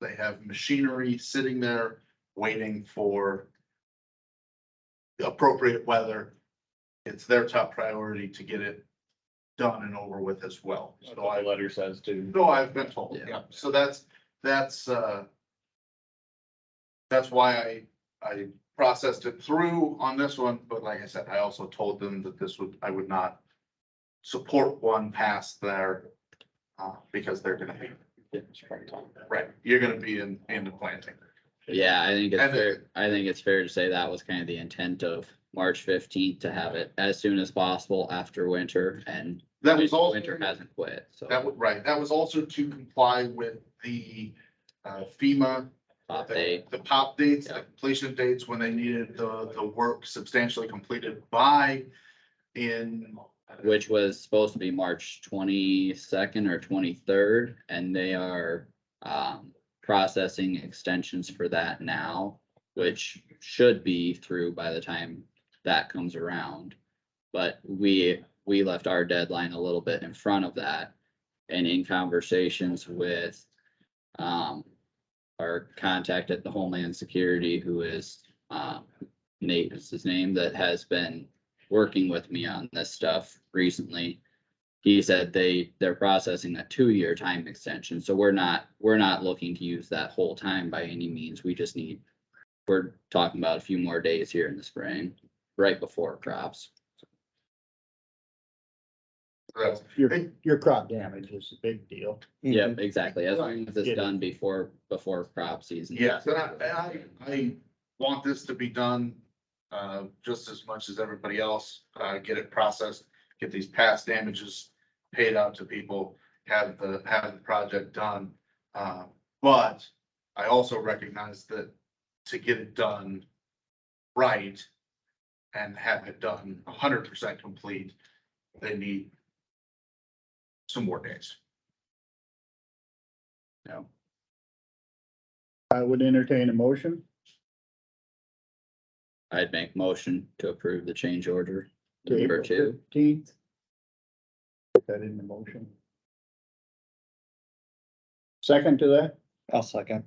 they have machinery sitting there waiting for the appropriate weather. It's their top priority to get it done and over with as well. So the letter says too. No, I've been told, yeah. So that's why I processed it through on this one, but like I said, I also told them that I would not support one past there, because they're gonna be, right, you're gonna be in the planting. Yeah, I think it's And fair, I think it's fair to say that was kind of the intent of March 15th to have it as soon as possible after winter, and That was also. winter hasn't quit, so. That was right. That was also to comply with the FEMA. Top date. The top dates, the Yeah. completion dates, when they needed the work substantially completed by in. Which was supposed to be March 22nd or 23rd, and they are processing extensions for that now, which should be through by the time that comes around. But we left our deadline a little bit in front of that, and in conversations with our contact at the Homeland Security, who is Nate is his name, that has been working with me on this stuff recently. He said they're processing a 2-year time extension, so we're not looking to use that whole time by any means. We're talking about a few more days here in the spring, right before crops. Your crop damage is a big deal. Yep, exactly. As long Right. as it's done before crop season. Yes, and I want this to be done just as much as everybody else, get it processed, get these past damages paid out to people, have the project done. But I also recognize that to get it done right and have it done 100% complete, they need some more days. No. I would entertain a motion. I'd make motion to approve the change order to number April 2. 15th. Put that in the motion. Second to that, I'll second.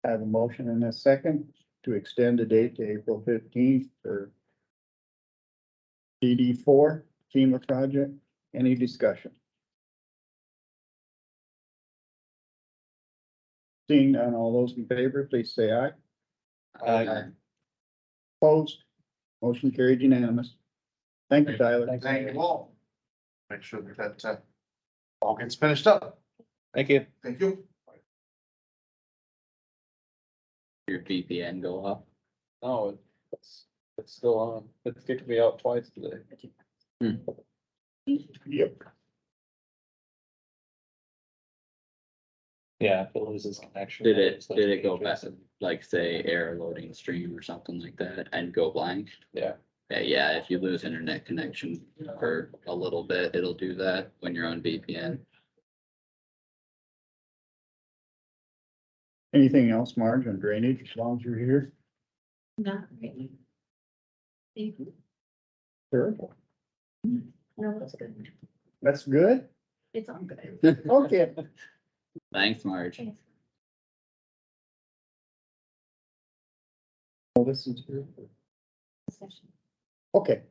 I have a motion and a second to extend the date to April 15th for DD4 FEMA project. Any discussion? Seeing none, all those in favor, please say aye. Aye. Opposed? Motion carried unanimous. Thank you, Tyler. Thank you all. Make sure that, all gets finished up. Thank you. Thank you. Your VPN go up. No, it's still on. It's kicked me out twice today. Yep. Yeah, if it loses connection. Did it go back, like say error loading stream or something like that and go blank? Yeah. Yeah, if you lose internet connection for a little bit, it'll do that when you're on VPN. Anything else, Marge, on drainage, as long as you're here? Not really. Thank you. Terrible. No, it's good. That's good? It's all good. Okay. Thanks, Marge. Thanks. Well, this is here. Session. Okay.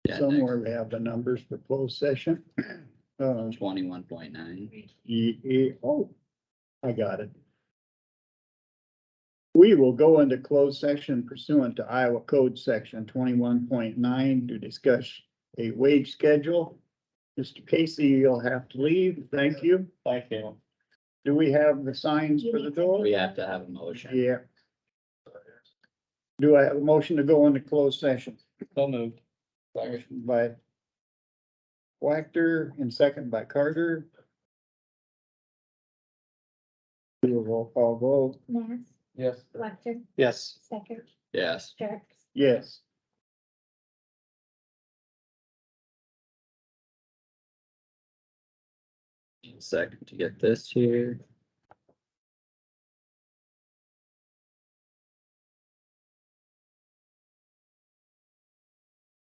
Yeah, Somewhere we have the numbers for closed session. 21.9. Oh, I got it. We will go into closed session pursuant to Iowa Code Section 21.9 to discuss a wage schedule. Mr. Casey, you'll have to leave. Thank you. Thank you. Do we have the signs for the door? We have to have a motion. Yeah. Do I have a motion to go into closed session? So moved. Motion by Wactor and second by Carter. Do a roll call vote. Nass, Yes. Wactor, Yes. Stecker, Yes. Jerks. Yes. Second to get this here.